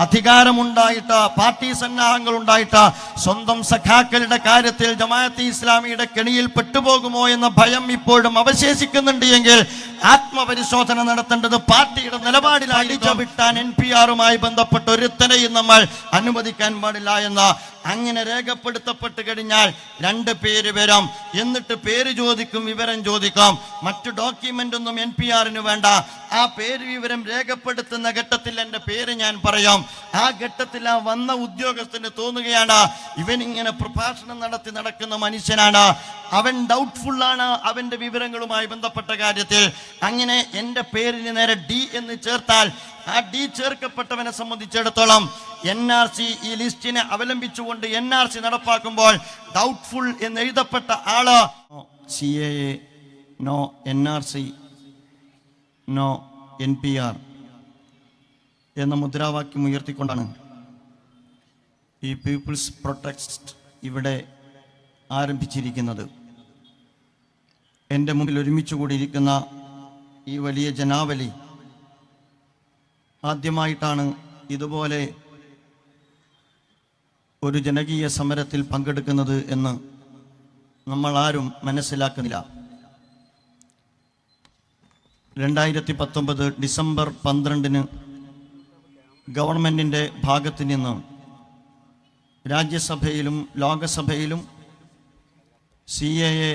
അധികാരമുണ്ടായിട്ട്, party സന്നാഹങ്ങൾ ഉണ്ടായിട്ട് സ്വന്തം സഖാക്കളുടെ കാര്യത്തിൽ ജമാഅത്തെ ഇസ്ലാമിയുടെ കെണിയിൽ പെട്ടുപോകുമോ എന്ന ഭയം ഇപ്പോഴും അവശേഷിക്കുന്നുണ്ട് എങ്കിൽ ആത്മപരിശോധന നടത്തേണ്ടത് പാർട്ടിയുടെ നിലപാടിലായിരിക്കും. വിട്ടാൻ NPR-മായി ബന്ധപ്പെട്ട ഒരുത്തനെയും നമ്മൾ അനുവദിക്കാൻ പാടില്ല എന്ന് അങ്ങനെ രേഖപ്പെടുത്തപ്പെട്ട് കഴിഞ്ഞാൽ 2 പേര് വരും. എന്നിട്ട് പേര് ചോദിക്കും, വിവരം ചോദിക്കും. മറ്റു ഡോക്യുമെന്റ് ഒന്നും NPR-ന് വേണ്ട. ആ പേര് വിവരം രേഖപ്പെടുത്തുന്ന ഘട്ടത്തിൽ എൻ്റെ പേര് ഞാൻ പറയാം. ആ ഘട്ടത്തിൽ ആ വന്ന ഉദ്യോഗസ്ഥന് തോന്നുകയാണ് ഇവൻ ഇങ്ങനെ പ്രഭാഷണം നടത്തി നടക്കുന്ന മനുഷ്യനാണ്, അവൻ ഡൗട്ട്ഫുള്ളാണ് അവൻ്റെ വിവരങ്ങളുമായി ബന്ധപ്പെട്ട കാര്യത്തിൽ. അങ്ങനെ എൻ്റെ പേരിന് നേരെ D എന്ന് ചേർത്താൽ ആ D ചേർക്കപ്പെട്ടവനെ സംബന്ധിച്ചിടത്തോളം NRC ഈ ലിസ്റ്റിനെ അവലംബിച്ചുകൊണ്ട് NRC നടപ്പാക്കുമ്പോൾ ഡൗട്ട്ഫുൾ എന്ന് എഴുതപ്പെട്ട ആള് CAA, no NRC, no NPR എന്ന മുദ്രാവാക്യം ഉയർത്തിക്കൊണ്ടാണ് ഈ പീപ്പിൾസ് പ്രൊട്ടസ്റ്റ് ഇവിടെ ആരംഭിച്ചിരിക്കുന്നത്. എൻ്റെ മുമ്പിൽ ഒരുമിച്ച് കൂടിയിരിക്കുന്ന ഈ വലിയ ജനാവലി ആദ്യമായിട്ടാണ് ഇതുപോലെ ഒരു ജനകീയ സമരത്തിൽ പങ്കെടുക്കുന്നത് എന്ന് നമ്മൾ ആരും മനസ്സിലാക്കുന്നില്ല. 2019 ഡിസംബർ 12-ന് ഗവൺമെൻറ്റിൻ്റെ ഭാഗത്ത് നിന്ന് രാജ്യസഭയിലും ലോകസഭയിലും CAA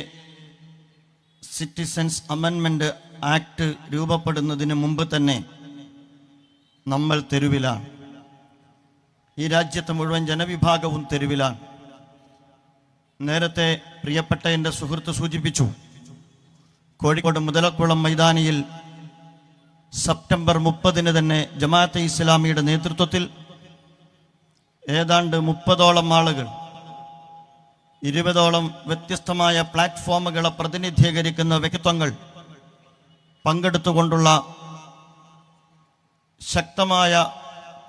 സിറ്റിസൺസ് അമെൻമെൻറ്റ് ആക്ട് രൂപപ്പെടുന്നതിന് മുമ്പ് തന്നെ നമ്മൾ തെരുവിലാണ്. ഈ രാജ്യത്തെ മുഴുവൻ ജനവിഭാഗവും തെരുവിലാണ്. നേരത്തെ പ്രിയപ്പെട്ട എൻ്റെ സുഹൃത്ത് സൂചിപ്പിച്ചു, കോഴിക്കോട് മുതലക്കുളം മൈതാനിയിൽ സെപ്റ്റംബർ 30-ന് തന്നെ ജമാഅത്തെ ഇസ്ലാമിയുടെ നേതൃത്വത്തിൽ ഏതാണ്ട് 30ഓളം ആളുകൾ 20ഓളം വ്യത്യസ്തമായ പ്ലാറ്റ്ഫോമുകളെ പ്രതിനിധീകരിക്കുന്ന വ്യക്തിത്വങ്ങൾ പങ്കെടുത്തുകൊണ്ടുള്ള ശക്തമായ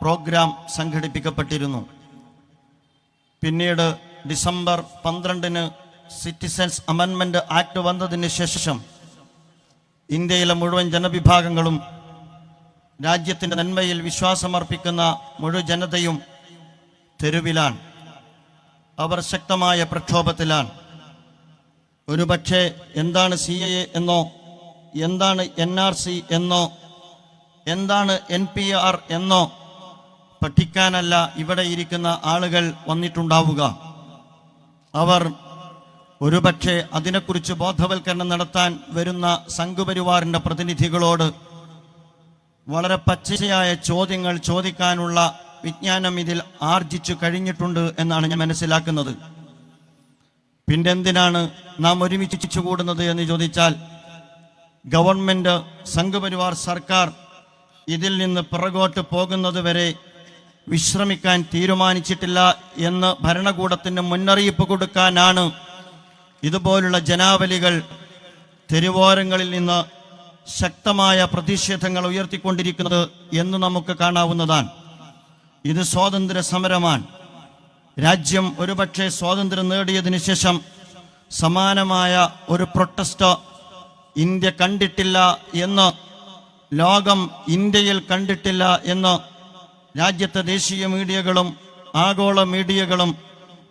പ്രോഗ്രാം സംഘടിപ്പിക്കപ്പെട്ടിരുന്നു. പിന്നീട് ഡിസംബർ 12-ന് സിറ്റിസൺസ് അമെൻമെൻറ്റ് ആക്ട് വന്നതിന് ശേഷം ഇന്ത്യയിലെ മുഴുവൻ ജനവിഭാഗങ്ങളും രാജ്യത്തിൻ്റെ നന്മയിൽ വിശ്വാസമർപ്പിക്കുന്ന മുഴുവൻ ജനതയും തെരുവിലാണ്. അവർ ശക്തമായ പ്രക്ഷോഭത്തിലാണ്. ഒരുപക്ഷെ എന്താണ് CAA എന്നോ എന്താണ് NRC എന്നോ എന്താണ് NPR എന്നോ പഠിക്കാനല്ല ഇവിടെ ഇരിക്കുന്ന ആളുകൾ വന്നിട്ടുണ്ടാവുക. അവർ ഒരുപക്ഷെ അതിനെക്കുറിച്ച് ബോധവൽക്കരണം നടത്താൻ വരുന്ന സംഘപരിവാറിൻ്റെ പ്രതിനിധികളോട് വളരെ പച്ചയായ ചോദ്യങ്ങൾ ചോദിക്കാനുള്ള വിജ്ഞാനം ഇതിൽ ആർജിച്ചു കഴിഞ്ഞിട്ടുണ്ട് എന്നാണ് ഞാൻ മനസ്സിലാക്കുന്നത്. പിന്നെന്തിനാണ് നാം ഒരുമിച്ച് കൂടുന്നത് എന്ന് ചോദിച്ചാൽ, ഗവൺമെൻറ്, സംഘപരിവാർ സർക്കാർ ഇതിൽ നിന്ന് പിറകോട്ട് പോകുന്നത് വരെ വിശ്രമിക്കാൻ തീരുമാനിച്ചിട്ടില്ല എന്ന് ഭരണകൂടത്തിന് മുന്നറിയിപ്പ് കൊടുക്കാനാണ് ഇതുപോലുള്ള ജനാവലികൾ തെരുവോരങ്ങളിൽ നിന്ന് ശക്തമായ പ്രതിഷേധങ്ങൾ ഉയർത്തിക്കൊണ്ടിരിക്കുന്നത് എന്ന് നമുക്ക് കാണാവുന്നതാണ്. ഇത് സ്വാതന്ത്ര്യ സമരമാണ്. രാജ്യം ഒരുപക്ഷെ സ്വാതന്ത്ര്യം നേടിയതിനു ശേഷം സമാനമായ ഒരു പ്രൊട്ടസ്റ്റ് ഇന്ത്യ കണ്ടിട്ടില്ല എന്ന്, ലോകം ഇന്ത്യയിൽ കണ്ടിട്ടില്ല എന്ന് രാജ്യത്തെ ദേശീയ മീഡിയകളും ആഗോള മീഡിയകളും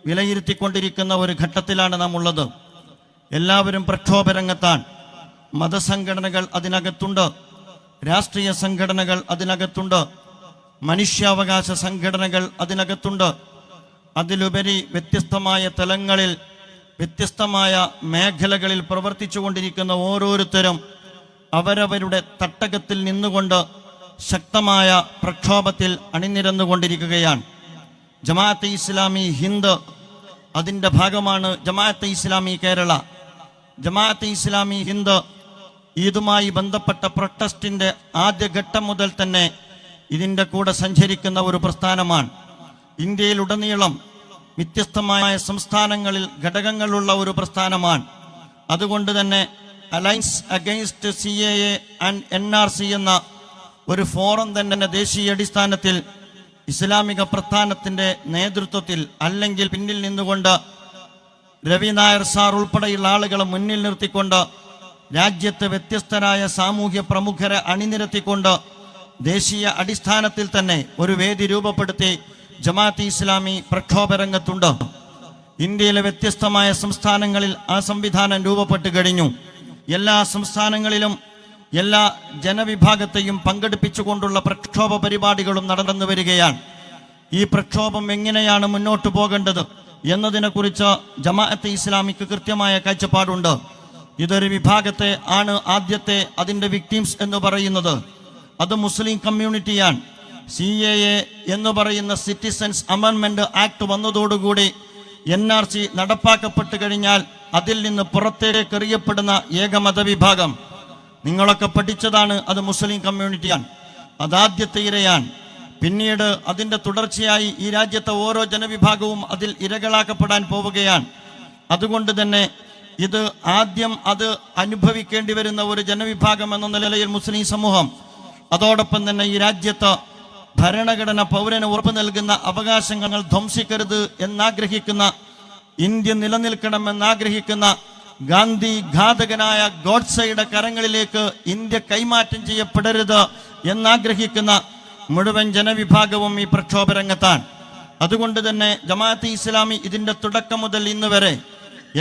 വിലയിരുത്തിക്കൊണ്ടിരിക്കുന്ന ഒരു ഘട്ടത്തിലാണ് നാം ഉള്ളത്. എല്ലാവരും പ്രക്ഷോഭരംഗത്താണ്. മതസംഘടനകൾ അതിനകത്തുണ്ട്, രാഷ്ട്രീയ സംഘടനകൾ അതിനകത്തുണ്ട്, മനുഷ്യാവകാശ സംഘടനകൾ അതിനകത്തുണ്ട്. അതിലുപരി വ്യത്യസ്തമായ തലങ്ങളിൽ, വ്യത്യസ്തമായ മേഖലകളിൽ പ്രവർത്തിച്ചു കൊണ്ടിരിക്കുന്ന ഓരോരുത്തരും അവരവരുടെ തട്ടകത്തിൽ നിന്നുകൊണ്ട് ശക്തമായ പ്രക്ഷോഭത്തിൽ അണിനിരന്നുകൊണ്ടിരിക്കുകയാണ്. ജമാഅത്തെ ഇസ്ലാമി ഹിന്ദ് അതിൻ്റെ ഭാഗമാണ്. ജമാഅത്തെ ഇസ്ലാമി കേരള, ജമാഅത്തെ ഇസ്ലാമി ഹിന്ദ് ഇതുമായി ബന്ധപ്പെട്ട പ്രൊട്ടസ്റ്റിൻ്റെ ആദ്യഘട്ടം മുതൽ തന്നെ ഇതിൻ്റെ കൂടെ സഞ്ചരിക്കുന്ന ഒരു പ്രസ്ഥാനമാണ്. ഇന്ത്യയിലുടനീളം വ്യത്യസ്തമായ സംസ്ഥാനങ്ങളിൽ ഘടകങ്ങളുള്ള ഒരു പ്രസ്ഥാനമാണ്. അതുകൊണ്ട് തന്നെ alliance against CAA and NRC എന്ന ഒരു ഫോറം തന്നെ ദേശീയ അടിസ്ഥാനത്തിൽ ഇസ്ലാമിക പ്രസ്ഥാനത്തിൻ്റെ നേതൃത്വത്തിൽ, അല്ലെങ്കിൽ പിന്നിൽ നിന്നുകൊണ്ട് രവി നായർ സാർ ഉൾപ്പെടെയുള്ള ആളുകളെ മുന്നിൽ നിർത്തിക്കൊണ്ട് രാജ്യത്തെ വ്യത്യസ്തരായ സാമൂഹ്യ പ്രമുഖരെ അണിനിരത്തിക്കൊണ്ട് ദേശീയ അടിസ്ഥാനത്തിൽ തന്നെ ഒരു വേദി രൂപപ്പെടുത്തി ജമാഅത്തെ ഇസ്ലാമി പ്രക്ഷോഭ രംഗത്തുണ്ട്. ഇന്ത്യയിലെ വ്യത്യസ്തമായ സംസ്ഥാനങ്ങളിൽ ആ സംവിധാനം രൂപപ്പെട്ടു കഴിഞ്ഞു. എല്ലാ സംസ്ഥാനങ്ങളിലും എല്ലാ ജനവിഭാഗത്തെയും പങ്കെടുപ്പിച്ചുകൊണ്ടുള്ള പ്രക്ഷോഭ പരിപാടികളും നടന്നു വരികയാണ്. ഈ പ്രക്ഷോഭം എങ്ങനെയാണ് മുന്നോട്ട് പോകേണ്ടത് എന്നതിനെക്കുറിച്ച് ജമാഅത്തെ ഇസ്ലാമിക്ക് കൃത്യമായ കാഴ്ചപ്പാടുണ്ട്. ഇതൊരു വിഭാഗത്തെ ആണ് ആദ്യത്തെ അതിൻ്റെ വിക്ടിംസ് എന്ന് പറയുന്നത്. അത് മുസ്ലിം കമ്മ്യൂണിറ്റിയാണ്. CAA എന്ന് പറയുന്ന സിറ്റിസൺസ് അമെൻമെന്റ് ആക്ട് വന്നതോടുകൂടി NRC നടപ്പാക്കപ്പെട്ട് കഴിഞ്ഞാൽ അതിൽ നിന്ന് പുറത്തേക്ക് എറിയപ്പെടുന്ന ഏക മതവിഭാഗം നിങ്ങളൊക്കെ പഠിച്ചതാണ്. അത് മുസ്ലിം കമ്മ്യൂണിറ്റിയാണ്. അതാദ്യത്തെ ഇരയാണ്. പിന്നീട് അതിൻ്റെ തുടർച്ചയായി ഈ രാജ്യത്തെ ഓരോ ജനവിഭാഗവും അതിൽ ഇരകളാക്കപ്പെടാൻ പോവുകയാണ്. അതുകൊണ്ട് തന്നെ ഇത് ആദ്യം അത് അനുഭവിക്കേണ്ടി വരുന്ന ഒരു ജനവിഭാഗം എന്ന നിലയിൽ മുസ്ലിം സമൂഹം, അതോടൊപ്പം തന്നെ ഈ രാജ്യത്ത് ഭരണഘടന പൗരന് ഉറപ്പു നൽകുന്ന അവകാശങ്ങൾ ധ്വംസിക്കരുത് എന്നാഗ്രഹിക്കുന്ന, ഇന്ത്യ നിലനിൽക്കണമെന്നാഗ്രഹിക്കുന്ന ഗാന്ധി ഘാതകനായ ഗോഡ്സെയുടെ കരങ്ങളിലേക്ക് ഇന്ത്യ കൈമാറ്റം ചെയ്യപ്പെടരുത് എന്നാഗ്രഹിക്കുന്ന മുഴുവൻ ജനവിഭാഗവും ഈ പ്രക്ഷോഭ രംഗത്താണ്. അതുകൊണ്ട് തന്നെ ജമാഅത്തെ ഇസ്ലാമി ഇതിൻ്റെ തുടക്കം മുതൽ ഇന്ന് വരെ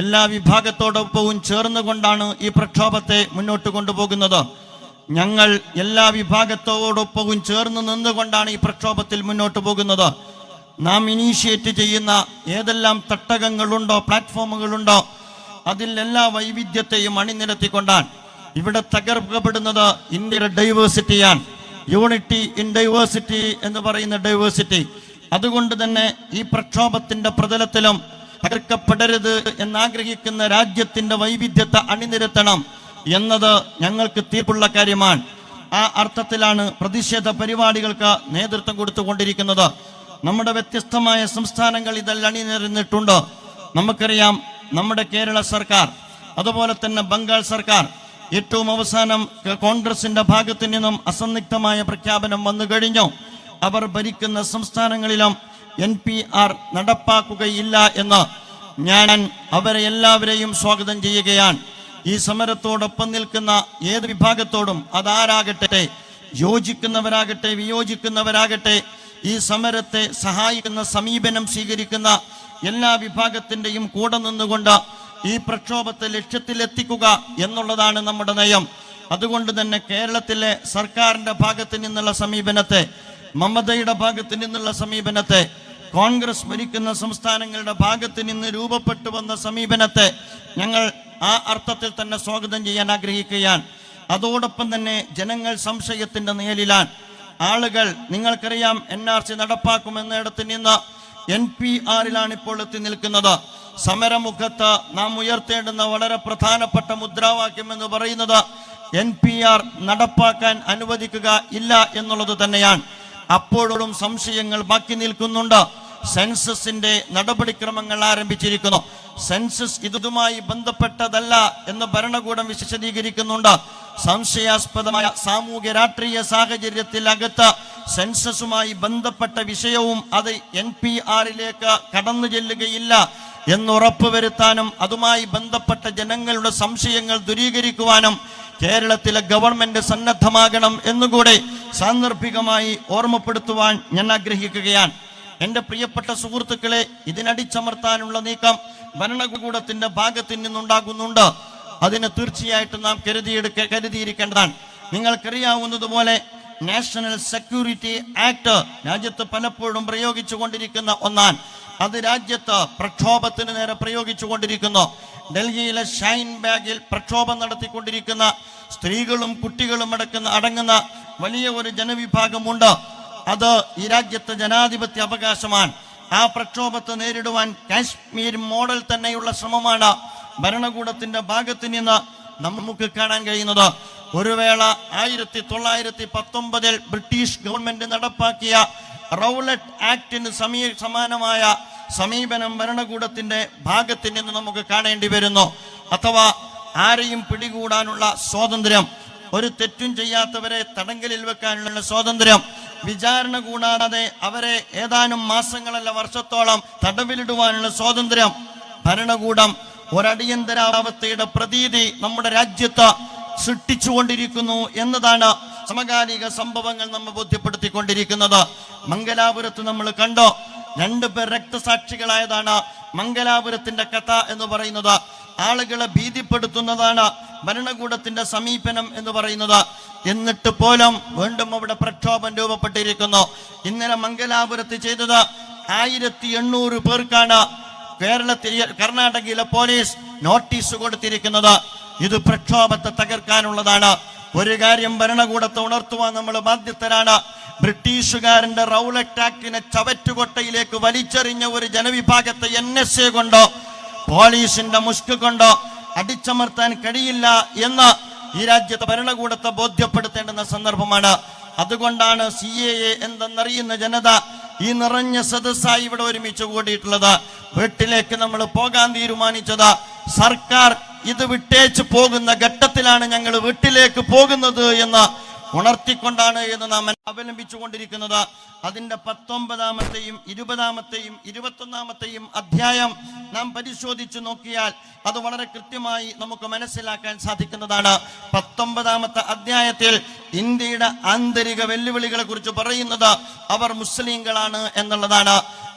എല്ലാ വിഭാഗത്തോടൊപ്പവും ചേർന്നുകൊണ്ടാണ് ഈ പ്രക്ഷോഭത്തെ മുന്നോട്ട് കൊണ്ടുപോകുന്നത്. ഞങ്ങൾ എല്ലാ വിഭാഗത്തോടൊപ്പവും ചേർന്ന് നിന്നുകൊണ്ടാണ് ഈ പ്രക്ഷോഭത്തിൽ മുന്നോട്ട് പോകുന്നത്. നാം ഇനീഷ്യേറ്റ് ചെയ്യുന്ന ഏതെല്ലാം തട്ടകങ്ങളുണ്ടോ, പ്ലാറ്റ്ഫോമുകളുണ്ടോ, അതിൽ എല്ലാ വൈവിധ്യത്തെയും അണിനിരത്തിക്കൊണ്ടാണ്. ഇവിടെ തകർക്കപ്പെടുന്നത് ഇന്ത്യയുടെ ഡൈവേഴ്സിറ്റിയാണ്. യൂണിറ്റി ഇൻ ഡൈവേഴ്സിറ്റി എന്ന് പറയുന്ന ഡൈവേഴ്സിറ്റി. അതുകൊണ്ട് തന്നെ ഈ പ്രക്ഷോഭത്തിന്റെ പ്രതലത്തിലും തകർക്കപ്പെടരുത് എന്നാഗ്രഹിക്കുന്ന രാജ്യത്തിന്റെ വൈവിധ്യത്തെ അണിനിരത്തണം എന്നത് ഞങ്ങൾക്ക് തീർപ്പുള്ള കാര്യമാണ്. ആ അർത്ഥത്തിലാണ് പ്രതിഷേധ പരിപാടികൾക്ക് നേതൃത്വം കൊടുത്തുകൊണ്ടിരിക്കുന്നത്. നമ്മുടെ വ്യത്യസ്തമായ സംസ്ഥാനങ്ങൾ ഇതിൽ അണിനിരന്നിട്ടുണ്ട്. നമുക്കറിയാം, നമ്മുടെ കേരള സർക്കാർ, അതുപോലെ തന്നെ ബംഗാൾ സർക്കാർ, ഏറ്റവും അവസാനം കോൺഗ്രസിന്റെ ഭാഗത്തു നിന്നും അസന്നിഗ്ധമായ പ്രഖ്യാപനം വന്നു കഴിഞ്ഞു. അവർ ഭരിക്കുന്ന സംസ്ഥാനങ്ങളിലും NPR നടപ്പാക്കുകയില്ല എന്ന്. ഞാൻ അവരെ എല്ലാവരെയും സ്വാഗതം ചെയ്യുകയാണ്. ഈ സമരത്തോടൊപ്പം നിൽക്കുന്ന ഏത് വിഭാഗത്തോടും, അതാരാകട്ടെ, യോജിക്കുന്നവരാകട്ടെ വിയോജിക്കുന്നവരാകട്ടെ, ഈ സമരത്തെ സഹായിക്കുന്ന സമീപനം സ്വീകരിക്കുന്ന എല്ലാ വിഭാഗത്തിൻ്റെയും കൂടെ നിന്നുകൊണ്ട് ഈ പ്രക്ഷോഭത്തെ ലക്ഷ്യത്തിലെത്തിക്കുക എന്നുള്ളതാണ് നമ്മുടെ നയം. അതുകൊണ്ട് തന്നെ കേരളത്തിലെ സർക്കാരിന്റെ ഭാഗത്ത് നിന്നുള്ള സമീപനത്തെ, മമതയുടെ ഭാഗത്ത് നിന്നുള്ള സമീപനത്തെ, കോൺഗ്രസ് ഭരിക്കുന്ന സംസ്ഥാനങ്ങളുടെ ഭാഗത്ത് നിന്ന് രൂപപ്പെട്ടു വന്ന സമീപനത്തെ ഞങ്ങൾ ആ അർത്ഥത്തിൽ തന്നെ സ്വാഗതം ചെയ്യാൻ ആഗ്രഹിക്കുകയാണ്. അതോടൊപ്പം തന്നെ ജനങ്ങൾ സംശയത്തിന്റെ നിഴലിലാണ്. ആളുകൾ, നിങ്ങൾക്കറിയാം, NRC നടപ്പാക്കുമെന്നിടത്ത് നിന്ന് NPR-ലാണ് ഇപ്പോൾ എത്തി നിൽക്കുന്നത്. സമരമുഖത്ത് നാം ഉയർത്തേണ്ടുന്ന വളരെ പ്രധാനപ്പെട്ട മുദ്രാവാക്യം എന്ന് പറയുന്നത് NPR നടപ്പാക്കാൻ അനുവദിക്കുക ഇല്ല എന്നുള്ളത് തന്നെയാണ്. അപ്പോഴും സംശയങ്ങൾ ബാക്കി നിൽക്കുന്നുണ്ട്. സെൻസസിന്റെ നടപടിക്രമങ്ങൾ ആരംഭിച്ചിരിക്കുന്നു. സെൻസസ് ഇതുമായി ബന്ധപ്പെട്ടതല്ല എന്ന് ഭരണകൂടം വിശദീകരിക്കുന്നുണ്ട്. സംശയാസ്പദമായ സാമൂഹ്യ രാഷ്ട്രീയ സാഹചര്യത്തിൽ അകത്ത് സെൻസസുമായി ബന്ധപ്പെട്ട വിഷയവും അത് NPR-ലേക്ക് കടന്നു ചെല്ലുകയില്ല എന്നുറപ്പുവരുത്താനും അതുമായി ബന്ധപ്പെട്ട ജനങ്ങളുടെ സംശയങ്ങൾ ദൂരീകരിക്കുവാനും കേരളത്തിലെ ഗവൺമെന്റ് സന്നദ്ധമാകണം എന്നുകൂടെ സാന്ദർഭികമായി ഓർമ്മപ്പെടുത്തുവാൻ ഞാൻ ആഗ്രഹിക്കുകയാണ്. എൻ്റെ പ്രിയപ്പെട്ട സുഹൃത്തുക്കളെ, ഇതിനടിച്ചമർത്താനുള്ള നീക്കം ഭരണകൂടത്തിന്റെ ഭാഗത്തു നിന്നുണ്ടാകുന്നുണ്ട്. അതിന് തീർച്ചയായിട്ടും നാം കരുതിയിരിക്കേണ്ടതാണ്. നിങ്ങൾക്കറിയാവുന്നതുപോലെ നാഷണൽ സെക്യൂരിറ്റി ആക്ട് രാജ്യത്ത് പലപ്പോഴും പ്രയോഗിച്ചുകൊണ്ടിരിക്കുന്ന ഒന്നാണ്. അത് രാജ്യത്ത് പ്രക്ഷോഭത്തിന് നേരെ പ്രയോഗിച്ചുകൊണ്ടിരിക്കുന്നു. ഡൽഹിയിലെ ഷൈൻ ബാഗിൽ പ്രക്ഷോഭം നടത്തിക്കൊണ്ടിരിക്കുന്ന സ്ത്രീകളും കുട്ടികളും അടങ്ങുന്ന വലിയ ഒരു ജനവിഭാഗമുണ്ട്. അത് ഈ രാജ്യത്തെ ജനാധിപത്യ അവകാശമാണ്. ആ പ്രക്ഷോഭത്തെ നേരിടുവാൻ കാശ്മീർ മോഡൽ തന്നെയുള്ള ശ്രമമാണ് ഭരണകൂടത്തിന്റെ ഭാഗത്ത് നിന്ന് നമുക്ക് കാണാൻ കഴിയുന്നത്. ഒരു വേള 1919 ബ്രിട്ടീഷ് ഗവൺമെന്റ് നടപ്പാക്കിയ റൗലറ്റ് ആക്ടിന് സമാനമായ സമീപനം ഭരണകൂടത്തിന്റെ ഭാഗത്ത് നിന്ന് നമുക്ക് കാണേണ്ടി വരുന്നു. അഥവാ ആരെയും പിടികൂടാനുള്ള സ്വാതന്ത്ര്യം, ഒരു തെറ്റും ചെയ്യാത്തവരെ തടങ്കലിൽ വെക്കാനുള്ള സ്വാതന്ത്ര്യം, വിചാരണ കൂടാതെ അവരെ ഏതാനും മാസങ്ങളല്ല വർഷത്തോളം തടവിലിടുവാനുള്ള സ്വാതന്ത്ര്യം. ഭരണകൂടം ഒരടിയന്തരാവസ്ഥയുടെ പ്രതീതി നമ്മുടെ രാജ്യത്ത് സൃഷ്ടിച്ചുകൊണ്ടിരിക്കുന്നു എന്നതാണ് സമകാലിക സംഭവങ്ങൾ നമ്മെ ബോധ്യപ്പെടുത്തിക്കൊണ്ടിരിക്കുന്നത്. മംഗലാപുരത്ത് നമ്മൾ കണ്ടോ, 2 പേർ രക്തസാക്ഷികളായതാണ് മംഗലാപുരത്തിന്റെ കഥ എന്ന് പറയുന്നത്. ആളുകളെ ഭീതിപ്പെടുത്തുന്നതാണ് ഭരണകൂടത്തിന്റെ സമീപനം എന്ന് പറയുന്നത്. എന്നിട്ട് പോലും വീണ്ടും അവിടെ പ്രക്ഷോഭം രൂപപ്പെട്ടിരിക്കുന്നു. ഇന്നലെ മംഗലാപുരത്ത് ചെയ്തത് 1800 പേർക്കാണ് കർണാടകയിലെ പോലീസ് നോട്ടീസ് കൊടുത്തിരിക്കുന്നത്. ഇത് പ്രക്ഷോഭത്തെ തകർക്കാനുള്ളതാണ്. ഒരു കാര്യം ഭരണകൂടത്തെ ഉണർത്തുവാൻ നമ്മൾ ബാധ്യസ്ഥരാണ്. ബ്രിട്ടീഷുകാരന്റെ റൗലറ്റ് ആക്ടിനെ ചവറ്റുകൊട്ടയിലേക്ക് വലിച്ചെറിഞ്ഞ ഒരു ജനവിഭാഗത്തെ NSA കൊണ്ടോ പോലീസിന്റെ മുഷ്ക് കൊണ്ടോ അടിച്ചമർത്താൻ കഴിയില്ല എന്ന് ഈ രാജ്യത്തെ ഭരണകൂടത്തെ ബോധ്യപ്പെടുത്തേണ്ടുന്ന സന്ദർഭമാണ്. അതുകൊണ്ടാണ് CAA എന്തെന്നറിയുന്ന ജനത ഈ നിറഞ്ഞ സദസ്സായി ഇവിടെ ഒരുമിച്ച് കൂടിയിട്ടുള്ളത്. വീട്ടിലേക്ക് നമ്മൾ പോകാൻ തീരുമാനിച്ചത് സർക്കാർ ഇത് വിട്ടേച്ച് പോകുന്ന ഘട്ടത്തിലാണ് ഞങ്ങൾ വീട്ടിലേക്ക് പോകുന്നത് എന്ന് ഉണർത്തിക്കൊണ്ടാണ് എന്ന് നാം അവലംബിച്ചുകൊണ്ടിരിക്കുന്നത്. അതിന്റെ 19-ാമത്തെയും 20-ാമത്തെയും 21-ാമത്തെയും അധ്യായം നാം പരിശോധിച്ചു നോക്കിയാൽ അത് വളരെ കൃത്യമായി നമുക്ക് മനസ്സിലാക്കാൻ സാധിക്കുന്നതാണ്. 19-ാമത്തെ അധ്യായത്തിൽ ഇന്ത്യയുടെ ആന്തരിക വെല്ലുവിളികളെ കുറിച്ച് പറയുന്നത് അവർ മുസ്ലിങ്ങളാണ് എന്നുള്ളതാണ്.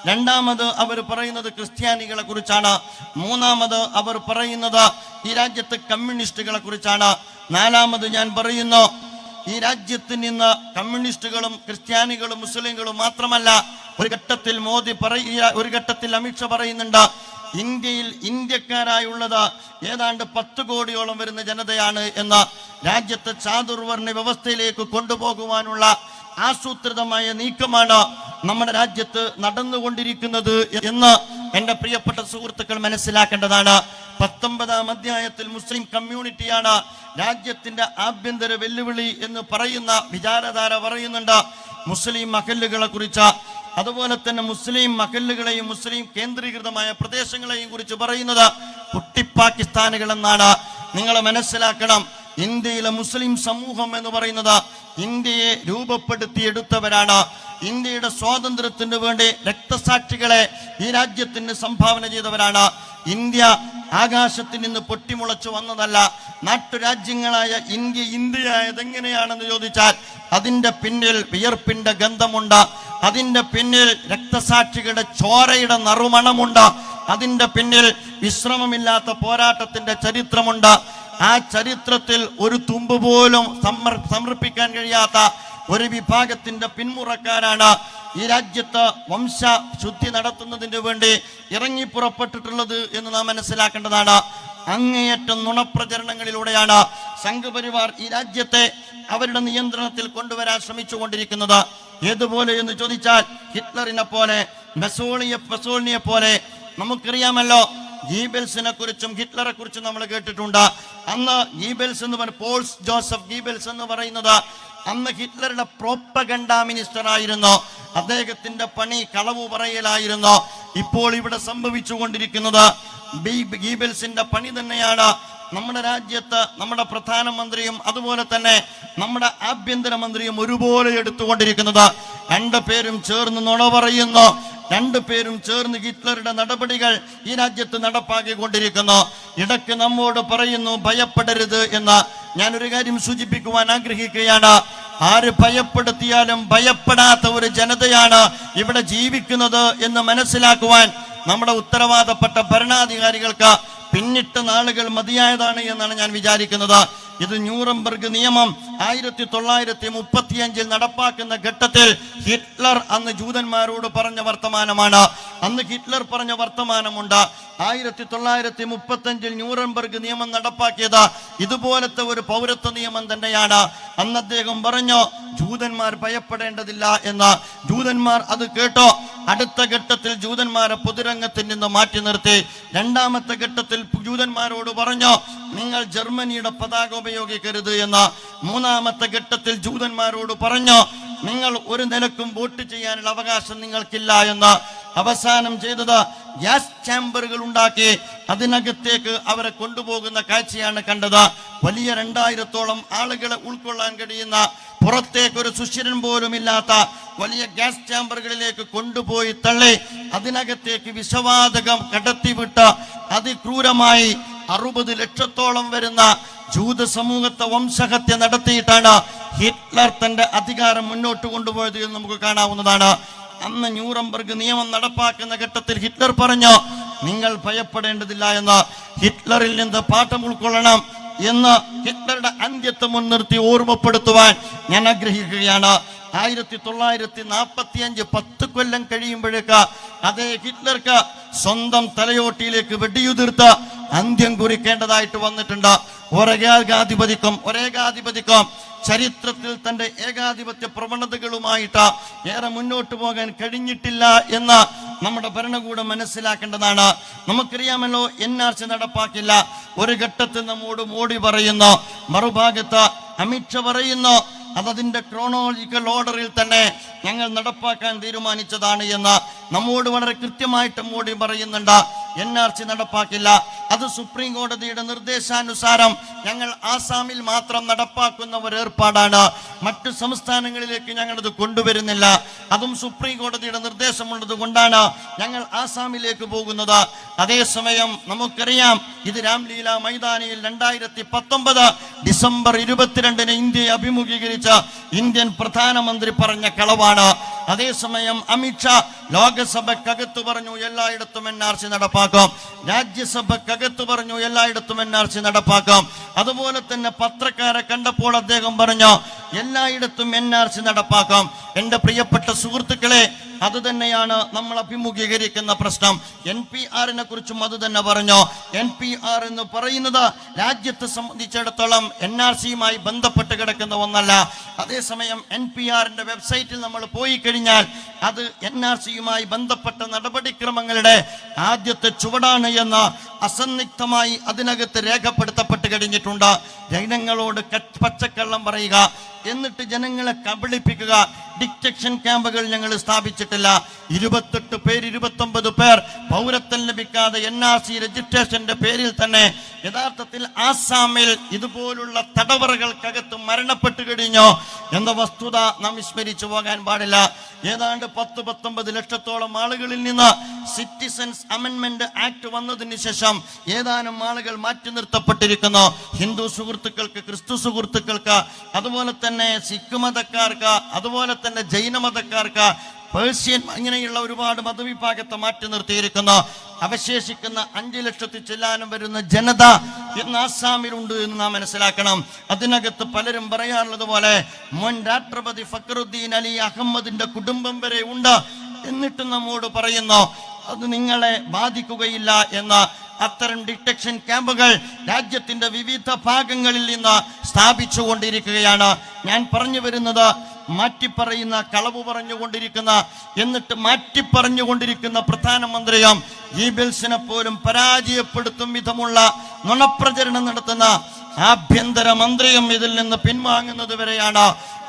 രണ്ടാമത് അവർ പറയുന്നത് ക്രിസ്ത്യാനികളെ കുറിച്ചാണ്. മൂന്നാമത് അവർ പറയുന്നത് ഈ രാജ്യത്ത് കമ്മ്യൂണിസ്റ്റുകളെ കുറിച്ചാണ്. നാലാമത് ഞാൻ പറയുന്നു, ഈ രാജ്യത്ത് നിന്ന് കമ്മ്യൂണിസ്റ്റുകളും ക്രിസ്ത്യാനികളും മുസ്ലിങ്ങളും മാത്രമല്ല, ഒരു ഘട്ടത്തിൽ ഒരു ഘട്ടത്തിൽ അമിത്ഷാ പറയുന്നുണ്ട്, ഇന്ത്യയിൽ ഇന്ത്യക്കാരായുള്ളത് ഏതാണ്ട് 10 കോടിയോളം വരുന്ന ജനതയാണ് എന്ന്. രാജ്യത്തെ ചാതുർവർണ്ണ വ്യവസ്ഥയിലേക്ക് കൊണ്ടുപോകുവാനുള്ള ആസൂത്രിതമായ നീക്കമാണ് നമ്മുടെ രാജ്യത്ത് നടന്നുകൊണ്ടിരിക്കുന്നത് എന്ന് എന്റെ പ്രിയപ്പെട്ട സുഹൃത്തുക്കൾ മനസ്സിലാക്കേണ്ടതാണ്. 19-ാം അധ്യായത്തിൽ മുസ്ലിം കമ്മ്യൂണിറ്റിയാണ് രാജ്യത്തിന്റെ ആഭ്യന്തര വെല്ലുവിളി എന്ന് പറയുന്ന വിചാരധാര പറയുന്നുണ്ട്. മുസ്ലിം മഹല്ലുകളെ കുറിച്ച്, അതുപോലെ തന്നെ മുസ്ലിം മഹല്ലുകളെയും മുസ്ലിം കേന്ദ്രീകൃതമായ പ്രദേശങ്ങളെയും കുറിച്ച് പറയുന്നത് കുട്ടി പാകിസ്ഥാനുകൾ എന്നാണ്. നിങ്ങൾ മനസ്സിലാക്കണം, ഇന്ത്യയിലെ മുസ്ലിം സമൂഹം എന്ന് പറയുന്നത് ഇന്ത്യയെ രൂപപ്പെടുത്തിയെടുത്തവരാണ്. ഇന്ത്യയുടെ സ്വാതന്ത്ര്യത്തിന് വേണ്ടി രക്തസാക്ഷികളെ ഈ രാജ്യത്തിന് സംഭാവന ചെയ്തവരാണ്. ഇന്ത്യ ആകാശത്തിൽ നിന്ന് പൊട്ടിമുളച്ചു വന്നതല്ല. നാട്ടുരാജ്യങ്ങളായ ഇന്ത്യയായത് എങ്ങനെയാണെന്ന് ചോദിച്ചാൽ അതിന്റെ പിന്നിൽ വിയർപ്പിന്റെ ഗന്ധമുണ്ട്, അതിന്റെ പിന്നിൽ രക്തസാക്ഷികളുടെ ചോരയുടെ നറുമണമുണ്ട്, അതിന്റെ പിന്നിൽ വിശ്രമമില്ലാത്ത പോരാട്ടത്തിന്റെ ചരിത്രമുണ്ട്. ആ ചരിത്രത്തിൽ ഒരു തുമ്പ് പോലും സമർപ്പിക്കാൻ കഴിയാത്ത ഒരു വിഭാഗത്തിന്റെ പിന്മുറക്കാരാണ് ഈ രാജ്യത്ത് വംശശുദ്ധി നടത്തുന്നതിന് വേണ്ടി ഇറങ്ങിപ്പുറപ്പെട്ടിട്ടുള്ളത് എന്ന് നാം മനസ്സിലാക്കേണ്ടതാണ്. അങ്ങേയറ്റം നുണപ്രചരണങ്ങളിലൂടെയാണ് സംഘപരിവാർ ഈ രാജ്യത്തെ അവരുടെ നിയന്ത്രണത്തിൽ കൊണ്ടുവരാൻ ശ്രമിച്ചുകൊണ്ടിരിക്കുന്നത്. ഏതുപോലെ എന്ന് ചോദിച്ചാൽ ഹിറ്റ്ലറിനെ പോലെ, മെസോളിനിയെ പോലെ. നമുക്കറിയാമല്ലോ, ഗീബൽസിനെ കുറിച്ചും ഹിറ്റ്ലറെ കുറിച്ചും നമ്മൾ കേട്ടിട്ടുണ്ട്. അന്ന് ഗീബൽസ് എന്ന് പറഞ്ഞ പോൾസ് ജോസഫ് ഗീബൽസ് എന്ന് പറയുന്നത് അന്ന് ഹിറ്റ്ലറുടെ പ്രോപ്പഗണ്ട മിനിസ്റ്റർ ആയിരുന്നു. അദ്ദേഹത്തിന്റെ പണി കളവ് പറയലായിരുന്നു. ഇപ്പോൾ ഇവിടെ സംഭവിച്ചുകൊണ്ടിരിക്കുന്നത് ഗീബൽസിന്റെ പണി തന്നെയാണ്. നമ്മുടെ രാജ്യത്ത് നമ്മുടെ പ്രധാനമന്ത്രിയും അതുപോലെ തന്നെ നമ്മുടെ ആഭ്യന്തരമന്ത്രിയും ഒരുപോലെ എടുത്തുകൊണ്ടിരിക്കുന്നത്. 2 പേരും ചേർന്ന് നുണ പറയുന്നു. 2 പേരും ചേർന്ന് ഹിറ്റ്ലറുടെ നടപടികൾ ഈ രാജ്യത്ത് നടപ്പാക്കിക്കൊണ്ടിരിക്കുന്നു. ഇടയ്ക്ക് നമ്മോട് പറയുന്നു ഭയപ്പെടരുത് എന്ന്. ഞാനൊരു കാര്യം സൂചിപ്പിക്കുവാൻ ആഗ്രഹിക്കുകയാണ്. ആര് ഭയപ്പെടുത്തിയാലും ഭയപ്പെടാത്ത ഒരു ജനതയാണ് ഇവിടെ ജീവിക്കുന്നത് എന്ന് മനസ്സിലാക്കുവാൻ നമ്മുടെ ഉത്തരവാദപ്പെട്ട ഭരണാധികാരികൾക്ക് പിന്നിട്ട നാളുകൾ മതിയായതാണ് എന്നാണ് ഞാൻ വിചാരിക്കുന്നത്. ഇത് ന്യൂറംബർഗ് നിയമം 1935 നടപ്പാക്കുന്ന ഘട്ടത്തിൽ ഹിറ്റ്ലർ അന്ന് ജൂതന്മാരോട് പറഞ്ഞ വർത്തമാനമാണ്. അന്ന് ഹിറ്റ്ലർ പറഞ്ഞ വർത്തമാനമുണ്ട്. 1935 ന്യൂറംബർഗ് നിയമം നടപ്പാക്കിയത് ഇതുപോലത്തെ ഒരു പൗരത്വ നിയമം തന്നെയാണ്. അന്ന് അദ്ദേഹം പറഞ്ഞു ജൂതന്മാർ ഭയപ്പെടേണ്ടതില്ല എന്ന്. ജൂതന്മാർ അത് കേട്ടോ. അടുത്ത ഘട്ടത്തിൽ ജൂതന്മാരെ പൊതുരംഗത്തിൽ നിന്ന് മാറ്റി നിർത്തി. 2ാമത്തെ ഘട്ടത്തിൽ ജൂതന്മാരോട് പറഞ്ഞു നിങ്ങൾ ജർമ്മനിയുടെ പതാക ഉപയോഗിക്കരുത് എന്ന്. 3ാമത്തെ ഘട്ടത്തിൽ ജൂതന്മാരോട് പറഞ്ഞു നിങ്ങൾ ഒരു നിലക്കും വോട്ട് ചെയ്യാനുള്ള അവകാശം നിങ്ങൾക്കില്ല എന്ന്. അവസാനം ചെയ്തത് ഗ്യാസ് ചാമ്പറുകൾ ഉണ്ടാക്കി അതിനകത്തേക്ക് അവരെ കൊണ്ടുപോകുന്ന കാഴ്ചയാണ് കണ്ടത്. വലിയ 2000-ഓളം ആളുകളെ ഉൾക്കൊള്ളാൻ കഴിയുന്ന, പുറത്തേക്ക് ഒരു സുഷിരൻ പോലും ഇല്ലാത്ത വലിയ ഗ്യാസ് ചാമ്പറുകളിലേക്ക് കൊണ്ടുപോയി തള്ളി അതിനകത്തേക്ക് വിഷവാതകം കടത്തിവിട്ട് അതിക്രൂരമായി 60 ലക്ഷത്തോളം വരുന്ന ജൂത സമൂഹത്തെ വംശഹത്യ നടത്തിയിട്ടാണ് ഹിറ്റ്ലർ തന്റെ അധികാരം മുന്നോട്ട് കൊണ്ടുപോയത് എന്ന് നമുക്ക് കാണാവുന്നതാണ്. അന്ന് ന്യൂറംബർഗ് നിയമം നടപ്പാക്കുന്ന ഘട്ടത്തിൽ ഹിറ്റ്ലർ പറഞ്ഞു, നിങ്ങൾ ഭയപ്പെടേണ്ടതില്ല എന്ന്. ഹിറ്റ്ലറിൽ നിന്ന് പാഠം ഉൾക്കൊള്ളണം എന്ന് ഹിറ്റ്ലറുടെ അന്ത്യത്തെ മുൻനിർത്തി ഓർമ്മപ്പെടുത്തുവാൻ ഞാൻ ആഗ്രഹിക്കുകയാണ്. 1945 10 കൊല്ലം കഴിയുമ്പോഴേക്ക് അതേ ഹിറ്റ്ലർക്ക് സ്വന്തം തലയോട്ടിയിലേക്ക് വെടിയുതിർത്ത് അന്ത്യം കുറിക്കേണ്ടതായിട്ട് വന്നിട്ടുണ്ട്. ഒരേകാധിപതിക്കും ചരിത്രത്തിൽ തന്റെ ഏകാധിപത്യ പ്രവണതകളുമായിട്ട് ഏറെ മുന്നോട്ട് പോകാൻ കഴിഞ്ഞിട്ടില്ല എന്ന് നമ്മുടെ ഭരണകൂടം മനസ്സിലാക്കേണ്ടതാണ്. നമുക്കറിയാമല്ലോ, NRC നടപ്പാക്കില്ല. ഒരു ഘട്ടത്തിൽ നമ്മോട് മോഡി പറയുന്നു, മറുഭാഗത്ത് അമിത്ഷാ പറയുന്നു അതതിന്റെ ക്രോണോളജിക്കൽ ഓർഡറിൽ തന്നെ ഞങ്ങൾ നടപ്പാക്കാൻ തീരുമാനിച്ചതാണ് എന്ന്. നമ്മോട് വളരെ കൃത്യമായിട്ട് മോഡി പറയുന്നുണ്ട്, NRC നടപ്പാക്കില്ല. അത് സുപ്രീം കോടതിയുടെ നിർദ്ദേശാനുസാരം ഞങ്ങൾ ആസാമിൽ മാത്രം നടപ്പാക്കുന്ന ഒരു ഏർപ്പാടാണ്. മറ്റു സംസ്ഥാനങ്ങളിലേക്ക് ഞങ്ങളത് കൊണ്ടുവരുന്നില്ല. അതും സുപ്രീം കോടതിയുടെ നിർദ്ദേശമുള്ളത് കൊണ്ടാണ് ഞങ്ങൾ ആസാമിലേക്ക് പോകുന്നത്. അതേസമയം നമുക്കറിയാം, ഇത് രാംലീല മൈതാനിയിൽ 2019 ഡിസംബർ 22 ഇന്ത്യയെ അഭിമുഖീകരിച്ച ഇന്ത്യൻ പ്രധാനമന്ത്രി പറഞ്ഞ കളവാണ്. അതേസമയം അമിത്ഷാ ലോകസഭക്കകത്ത് പറഞ്ഞു എല്ലായിടത്തും NRC നടപ്പാക്കും, രാജ്യസഭക്കകത്ത് പറഞ്ഞു എല്ലായിടത്തും NRC നടപ്പാക്കും. അതുപോലെ തന്നെ പത്രക്കാരെ കണ്ടപ്പോൾ അദ്ദേഹം പറഞ്ഞു എല്ലായിടത്തും NRC നടപ്പാക്കും. എന്റെ പ്രിയപ്പെട്ട സുഹൃത്തുക്കളെ, അത് തന്നെയാണ് നമ്മൾ അഭിമുഖീകരിക്കുന്ന പ്രശ്നം. NPR-നെ കുറിച്ചും അത് തന്നെ പറഞ്ഞു. NPR എന്ന് പറയുന്നത് രാജ്യത്തെ സംബന്ധിച്ചിടത്തോളം NRC-യുമായി ബന്ധപ്പെട്ട് കിടക്കുന്ന ഒന്നല്ല. അതേസമയം NPR-ന്റെ വെബ്സൈറ്റിൽ നമ്മൾ പോയി കഴിഞ്ഞാൽ അത് NRC-യുമായി ബന്ധപ്പെട്ട നടപടിക്രമങ്ങളുടെ ആദ്യത്തെ ചുവടാണ് എന്ന് അസന്നിഗ്ധമായി അതിനകത്ത് രേഖപ്പെടുത്തപ്പെട്ട് കഴിഞ്ഞിട്ടുണ്ട്. ജനങ്ങളോട് പച്ചക്കള്ളം പറയുക, എന്നിട്ട് ജനങ്ങളെ കബളിപ്പിക്കുക. ഡിറ്റക്ഷൻ ക്യാമ്പുകൾ ഞങ്ങൾ സ്ഥാപിച്ചിട്ടില്ല. 28 പേർ 29 പേർ പൗരത്വം ലഭിക്കാതെ NRC രജിസ്ട്രേഷന്റെ പേരിൽ തന്നെ യഥാർത്ഥത്തിൽ ആസാമിൽ ഇതുപോലുള്ള തടവറകൾക്കകത്ത് മരണപ്പെട്ടു കഴിഞ്ഞു എന്ന വസ്തുത നാം വിസ്മരിച്ചു പോകാൻ പാടില്ല. ഏതാണ്ട് 10-19 ലക്ഷത്തോളം ആളുകളിൽ നിന്ന് സിറ്റിസൺസ് അമെൻമെന്റ് ആക്ട് വന്നതിന് ശേഷം ഏതാനും ആളുകൾ മാറ്റി നിർത്തപ്പെട്ടിരിക്കുന്നു. ഹിന്ദു സുഹൃത്തുക്കൾക്ക്, ക്രിസ്തു സുഹൃത്തുക്കൾക്ക്, അതുപോലെ തന്നെ സിഖ് മതക്കാർക്ക്, അതുപോലെ തന്നെ ജൈന മതക്കാർക്ക്, പേർഷ്യൻ, ഇങ്ങനെയുള്ള ഒരുപാട് മതവിഭാഗത്തെ മാറ്റി നിർത്തിയിരിക്കുന്നു. അവശേഷിക്കുന്ന 5 ലക്ഷത്തിൽ ചെല്ലാനും വരുന്ന ജനത ഇന്ന് ആസാമിലുണ്ട് എന്ന് നാം മനസ്സിലാക്കണം. അതിനകത്ത് പലരും പറയാറുള്ളത് പോലെ മുൻ രാഷ്ട്രപതി ഫക്രുദ്ദീൻ അലി അഹമ്മദിന്റെ കുടുംബം വരെ ഉണ്ട്. എന്നിട്ട് നമ്മോട് പറയുന്നു അത് നിങ്ങളെ ബാധിക്കുകയില്ല എന്ന്. അത്തരം ഡിറ്റക്ഷൻ ക്യാമ്പുകൾ രാജ്യത്തിന്റെ വിവിധ ഭാഗങ്ങളിൽ നിന്ന് സ്ഥാപിച്ചുകൊണ്ടിരിക്കുകയാണ്. ഞാൻ പറഞ്ഞു വരുന്നത്, മാറ്റിപ്പറയുന്ന, കളവ് പറഞ്ഞുകൊണ്ടിരിക്കുന്ന, എന്നിട്ട് മാറ്റിപ്പറഞ്ഞുകൊണ്ടിരിക്കുന്ന പ്രധാനമന്ത്രിയും ഈ ബിൽസിനെ പോലും പരാജയപ്പെടുത്തും വിധമുള്ള നുണപ്രചരണം നടത്തുന്ന ആഭ്യന്തര മന്ത്രിയും ഇതിൽ നിന്ന് പിൻവാങ്ങുന്നത് വരെയാണ്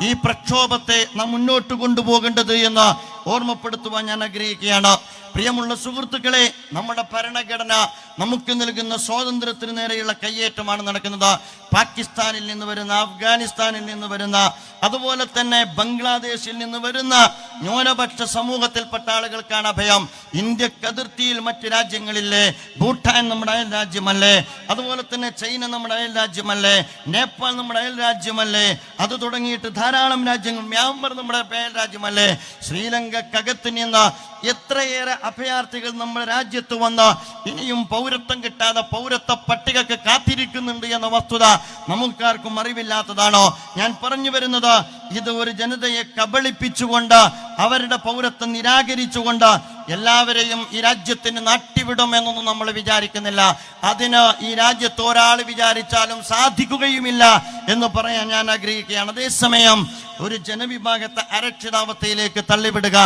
ഈ പ്രക്ഷോഭത്തെ നാം മുന്നോട്ട് കൊണ്ടുപോകേണ്ടത് എന്ന് ഓർമ്മപ്പെടുത്തുവാൻ ഞാൻ ആഗ്രഹിക്കുകയാണ്. പ്രിയമുള്ള സുഹൃത്തുക്കളെ, നമ്മുടെ ഭരണഘടന നമുക്ക് നൽകുന്ന സ്വാതന്ത്ര്യത്തിന് നേരെയുള്ള കയ്യേറ്റമാണ് നടക്കുന്നത്. പാകിസ്ഥാനിൽ നിന്ന് വരുന്ന, അഫ്ഗാനിസ്ഥാനിൽ നിന്ന് വരുന്ന, അതുപോലെ തന്നെ ബംഗ്ലാദേശിൽ നിന്ന് വരുന്ന ന്യൂനപക്ഷ സമൂഹത്തിൽപ്പെട്ട ആളുകൾക്കാണ് അഭയം. ഇന്ത്യക്ക് അതിർത്തിയിൽ മറ്റ് രാജ്യങ്ങളില്ലേ? ഭൂട്ടാൻ നമ്മുടെ അയൽ രാജ്യമല്ലേ? അതുപോലെ തന്നെ ചൈന നമ്മുടെ അയൽ രാജ്യമല്ലേ? നേപ്പാൾ നമ്മുടെ അയൽ രാജ്യമല്ലേ? അത് തുടങ്ങിയിട്ട് ധാരാളം രാജ്യങ്ങൾ, മ്യാൻമർ നമ്മുടെ അയൽ രാജ്യമല്ലേ? ശ്രീലങ്കക്കകത്ത് നിന്ന് എത്രയേറെ അഭയാർത്ഥികൾ നമ്മുടെ രാജ്യത്ത് വന്ന് ഇനിയും പൗരത്വം കിട്ടാതെ പൗരത്വ പട്ടികക്ക് കാത്തിരിക്കുന്നുണ്ട് എന്ന വസ്തുത നമുക്കാർക്കും അറിവില്ലാത്തതാണോ? ഞാൻ പറഞ്ഞു വരുന്നത്, ഇത് ഒരു ജനതയെ കബളിപ്പിച്ചുകൊണ്ട് അവരുടെ പൗരത്വം നിരാകരിച്ചുകൊണ്ട് എല്ലാവരെയും ഈ രാജ്യത്തിന് നാട്ടിവിടുമെന്നൊന്നും നമ്മൾ വിചാരിക്കുന്നില്ല. അതിന് ഈ രാജ്യത്ത് ഒരാൾ വിചാരിച്ചാലും സാധിക്കുകയുമില്ല എന്ന് പറയാൻ ഞാൻ ആഗ്രഹിക്കുകയാണ്. അതേസമയം ഒരു ജനവിഭാഗത്തെ അരക്ഷിതാവസ്ഥയിലേക്ക് തള്ളിവിടുക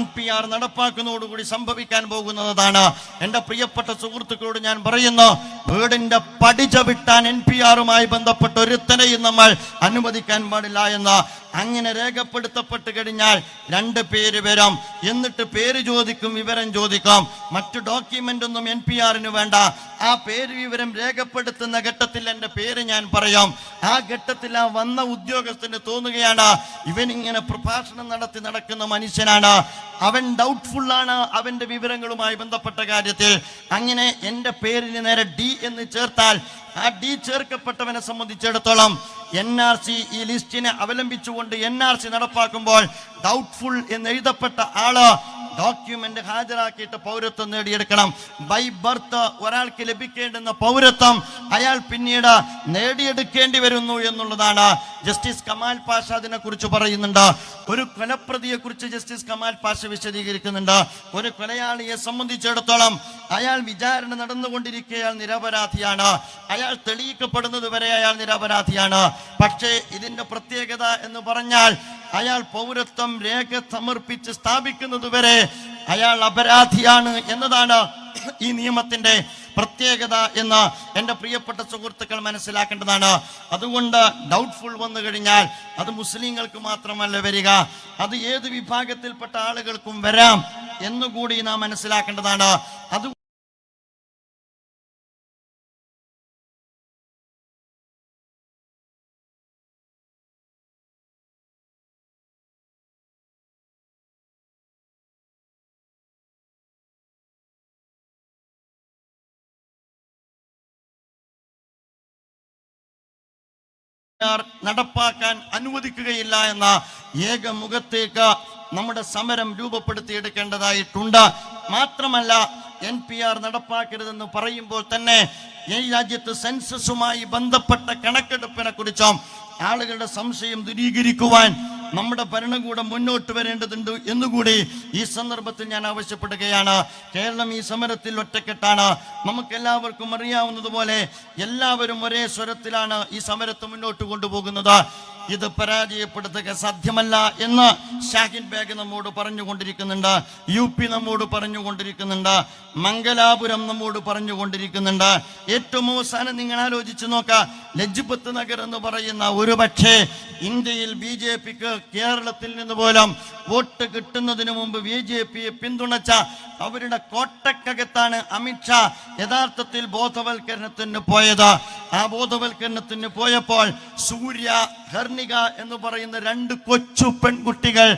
NPR നടപ്പാക്കുന്നതോടുകൂടി സംഭവിക്കാൻ പോകുന്നതാണ്. എൻ്റെ പ്രിയപ്പെട്ട സുഹൃത്തുക്കളോട് ഞാൻ പറയുന്നു, വീടിന്റെ പടി ചവിട്ടാൻ NPR-മായി ബന്ധപ്പെട്ട ഒരുത്തനെയും നമ്മൾ അനുവദിക്കാൻ പാടില്ല എന്ന്. അങ്ങനെ രേഖപ്പെടുത്തപ്പെട്ട് കഴിഞ്ഞാൽ 2 പേര് വരും. എന്നിട്ട് പേര് ചോദിക്കും, വിവരം ചോദിക്കും. മറ്റു ഡോക്യുമെന്റ് ഒന്നും NPR-ന് വേണ്ട. ആ പേര് വിവരം രേഖപ്പെടുത്തുന്ന ഘട്ടത്തിൽ എൻ്റെ പേര് ഞാൻ പറയാം. ആ ഘട്ടത്തിൽ ആ വന്ന ഉദ്യോഗസ്ഥന് തോന്നുകയാണ് ഇവൻ ഇങ്ങനെ പ്രഭാഷണം നടത്തി നടക്കുന്ന മനുഷ്യനാണ്, അവൻ ഡൗട്ട്ഫുൾ ആണ് അവന്റെ വിവരങ്ങളുമായി ബന്ധപ്പെട്ട കാര്യത്തിൽ. അങ്ങനെ എൻ്റെ പേരിന് നേരെ D എന്ന് ചേർത്താൽ ആ ഡി ചേർക്കപ്പെട്ടവനെ സംബന്ധിച്ചിടത്തോളം NRC ഈ ലിസ്റ്റിനെ അവലംബിച്ചുകൊണ്ട് NRC നടപ്പാക്കുമ്പോൾ ഡൗട്ട്ഫുൾ എന്ന് എഴുതപ്പെട്ട ആള് ഡോക്യുമെന്റ് ഹാജരാക്കിയിട്ട് പൗരത്വം നേടിയെടുക്കണം. ബൈ ബർത്ത് ഒരാൾക്ക് ലഭിക്കേണ്ടുന്ന പൗരത്വം അയാൾ പിന്നീട് നേടിയെടുക്കേണ്ടി വരുന്നു എന്നുള്ളതാണ്. ജസ്റ്റിസ് കമാൽ പാഷ അതിനെ കുറിച്ച് പറയുന്നുണ്ട്. ഒരു കൊലപ്രതിയെ കുറിച്ച് ജസ്റ്റിസ് കമാൽ പാഷ വിശദീകരിക്കുന്നുണ്ട്. ഒരു കൊലയാളിയെ സംബന്ധിച്ചിടത്തോളം അയാൾ വിചാരണ നടന്നുകൊണ്ടിരിക്കെ അയാൾ നിരപരാധിയാണ്, അയാൾ തെളിയിക്കപ്പെടുന്നത് വരെ അയാൾ നിരപരാധിയാണ്. പക്ഷേ ഇതിന്റെ പ്രത്യേകത എന്ന് പറഞ്ഞാൽ അയാൾ പൗരത്വം രേഖ സമർപ്പിച്ച് സ്ഥാപിക്കുന്നത് വരെ അയാൾ അപരാധിയാണ് എന്നതാണ് ഈ നിയമത്തിന്റെ പ്രത്യേകത എന്ന് എൻ്റെ പ്രിയപ്പെട്ട സുഹൃത്തുക്കൾ മനസ്സിലാക്കേണ്ടതാണ്. അതുകൊണ്ട് ഡൗട്ട്ഫുൾ വന്നു കഴിഞ്ഞാൽ അത് മുസ്ലിങ്ങൾക്ക് മാത്രമല്ല വരിക, അത് ഏത് വിഭാഗത്തിൽപ്പെട്ട ആളുകൾക്കും വരാം എന്നുകൂടി നാം മനസ്സിലാക്കേണ്ടതാണ്. അത് നടപ്പാക്കാൻ അനുവദിക്കുകയില്ല എന്ന ഏക മുഖത്തേക്ക് നമ്മുടെ സമരം രൂപപ്പെടുത്തിയെടുക്കേണ്ടതായിട്ടുണ്ട്. മാത്രമല്ല NPR നടപ്പാക്കരുതെന്ന് പറയുമ്പോൾ തന്നെ ഈ രാജ്യത്ത് സെൻസസുമായി ബന്ധപ്പെട്ട കണക്കെടുപ്പിനെ കുറിച്ചും ആളുകളുടെ സംശയം ദൂരീകരിക്കുവാൻ നമ്മുടെ ഭരണകൂടം മുന്നോട്ട് വരേണ്ടതുണ്ട് എന്നുകൂടി ഈ സന്ദർഭത്തിൽ ഞാൻ ആവശ്യപ്പെടുകയാണ്. കേരളം ഈ സമരത്തിൽ ഒറ്റക്കെട്ടാണ്. നമുക്കെല്ലാവർക്കും അറിയാവുന്നതുപോലെ എല്ലാവരും ഒരേ സ്വരത്തിലാണ് ഈ സമരത്തെ മുന്നോട്ട് കൊണ്ടുപോകുന്നത്. ഇത് പരാജയപ്പെടുത്തുക സാധ്യമല്ല എന്ന് ഷാഹിൻ ബേഗ് നമ്മോട് പറഞ്ഞുകൊണ്ടിരിക്കുന്നുണ്ട്, UP നമ്മോട് പറഞ്ഞുകൊണ്ടിരിക്കുന്നുണ്ട്, മംഗലാപുരം നമ്മോട് പറഞ്ഞുകൊണ്ടിരിക്കുന്നുണ്ട്. ഏറ്റവും അവസാനം നിങ്ങൾ ആലോചിച്ച് നോക്കുക, ലജ്പത്ത് നഗർ എന്ന് പറയുന്ന ഒരു പക്ഷേ ഇന്ത്യയിൽ BJPക്ക് കേരളത്തിൽ നിന്ന് പോലും വോട്ട് കിട്ടുന്നതിന് മുമ്പ് BJPയെ പിന്തുണച്ച അവരുടെ കോട്ടക്കകത്താണ് അമിത്ഷാ യഥാർത്ഥത്തിൽ ബോധവൽക്കരണത്തിന് പോയത്. ആ ബോധവൽക്കരണത്തിന് പോയപ്പോൾ സൂര്യ, ഹർണിക എന്ന് പറയുന്ന 2 കൊച്ചു പെൺകുട്ടികൾ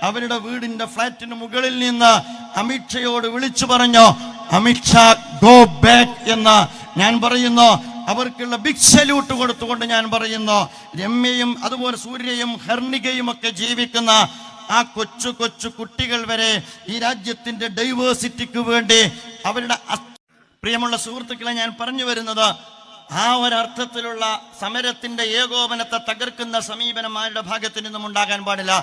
അവരുടെ വീടിന്റെ ഫ്ലാറ്റിന് മുകളിൽ നിന്ന് അമിത്ഷയോട് വിളിച്ചു പറഞ്ഞു, അമിത്ഷാ ഗോ ബാക്ക് എന്ന് ഞാൻ പറയുന്നു. അവർക്കുള്ള ബിഗ് സല്യൂട്ട് കൊടുത്തുകൊണ്ട് ഞാൻ പറയുന്നു, രമ്യയും അതുപോലെ സൂര്യയും ഹർണികയും ഒക്കെ ജീവിക്കുന്ന ആ കൊച്ചു കൊച്ചു കുട്ടികൾ വരെ ഈ രാജ്യത്തിന്റെ ഡൈവേഴ്സിറ്റിക്ക് വേണ്ടി അവരുടെ പ്രിയമുള്ള സുഹൃത്തുക്കളെ ഞാൻ പറഞ്ഞു വരുന്നത്, ആ ഒരർത്ഥത്തിലുള്ള സമരത്തിന്റെ ഏകോപനത്തെ തകർക്കുന്ന സമീപനം ആരുടെ ഭാഗത്തു നിന്നും ഉണ്ടാകാൻ പാടില്ല.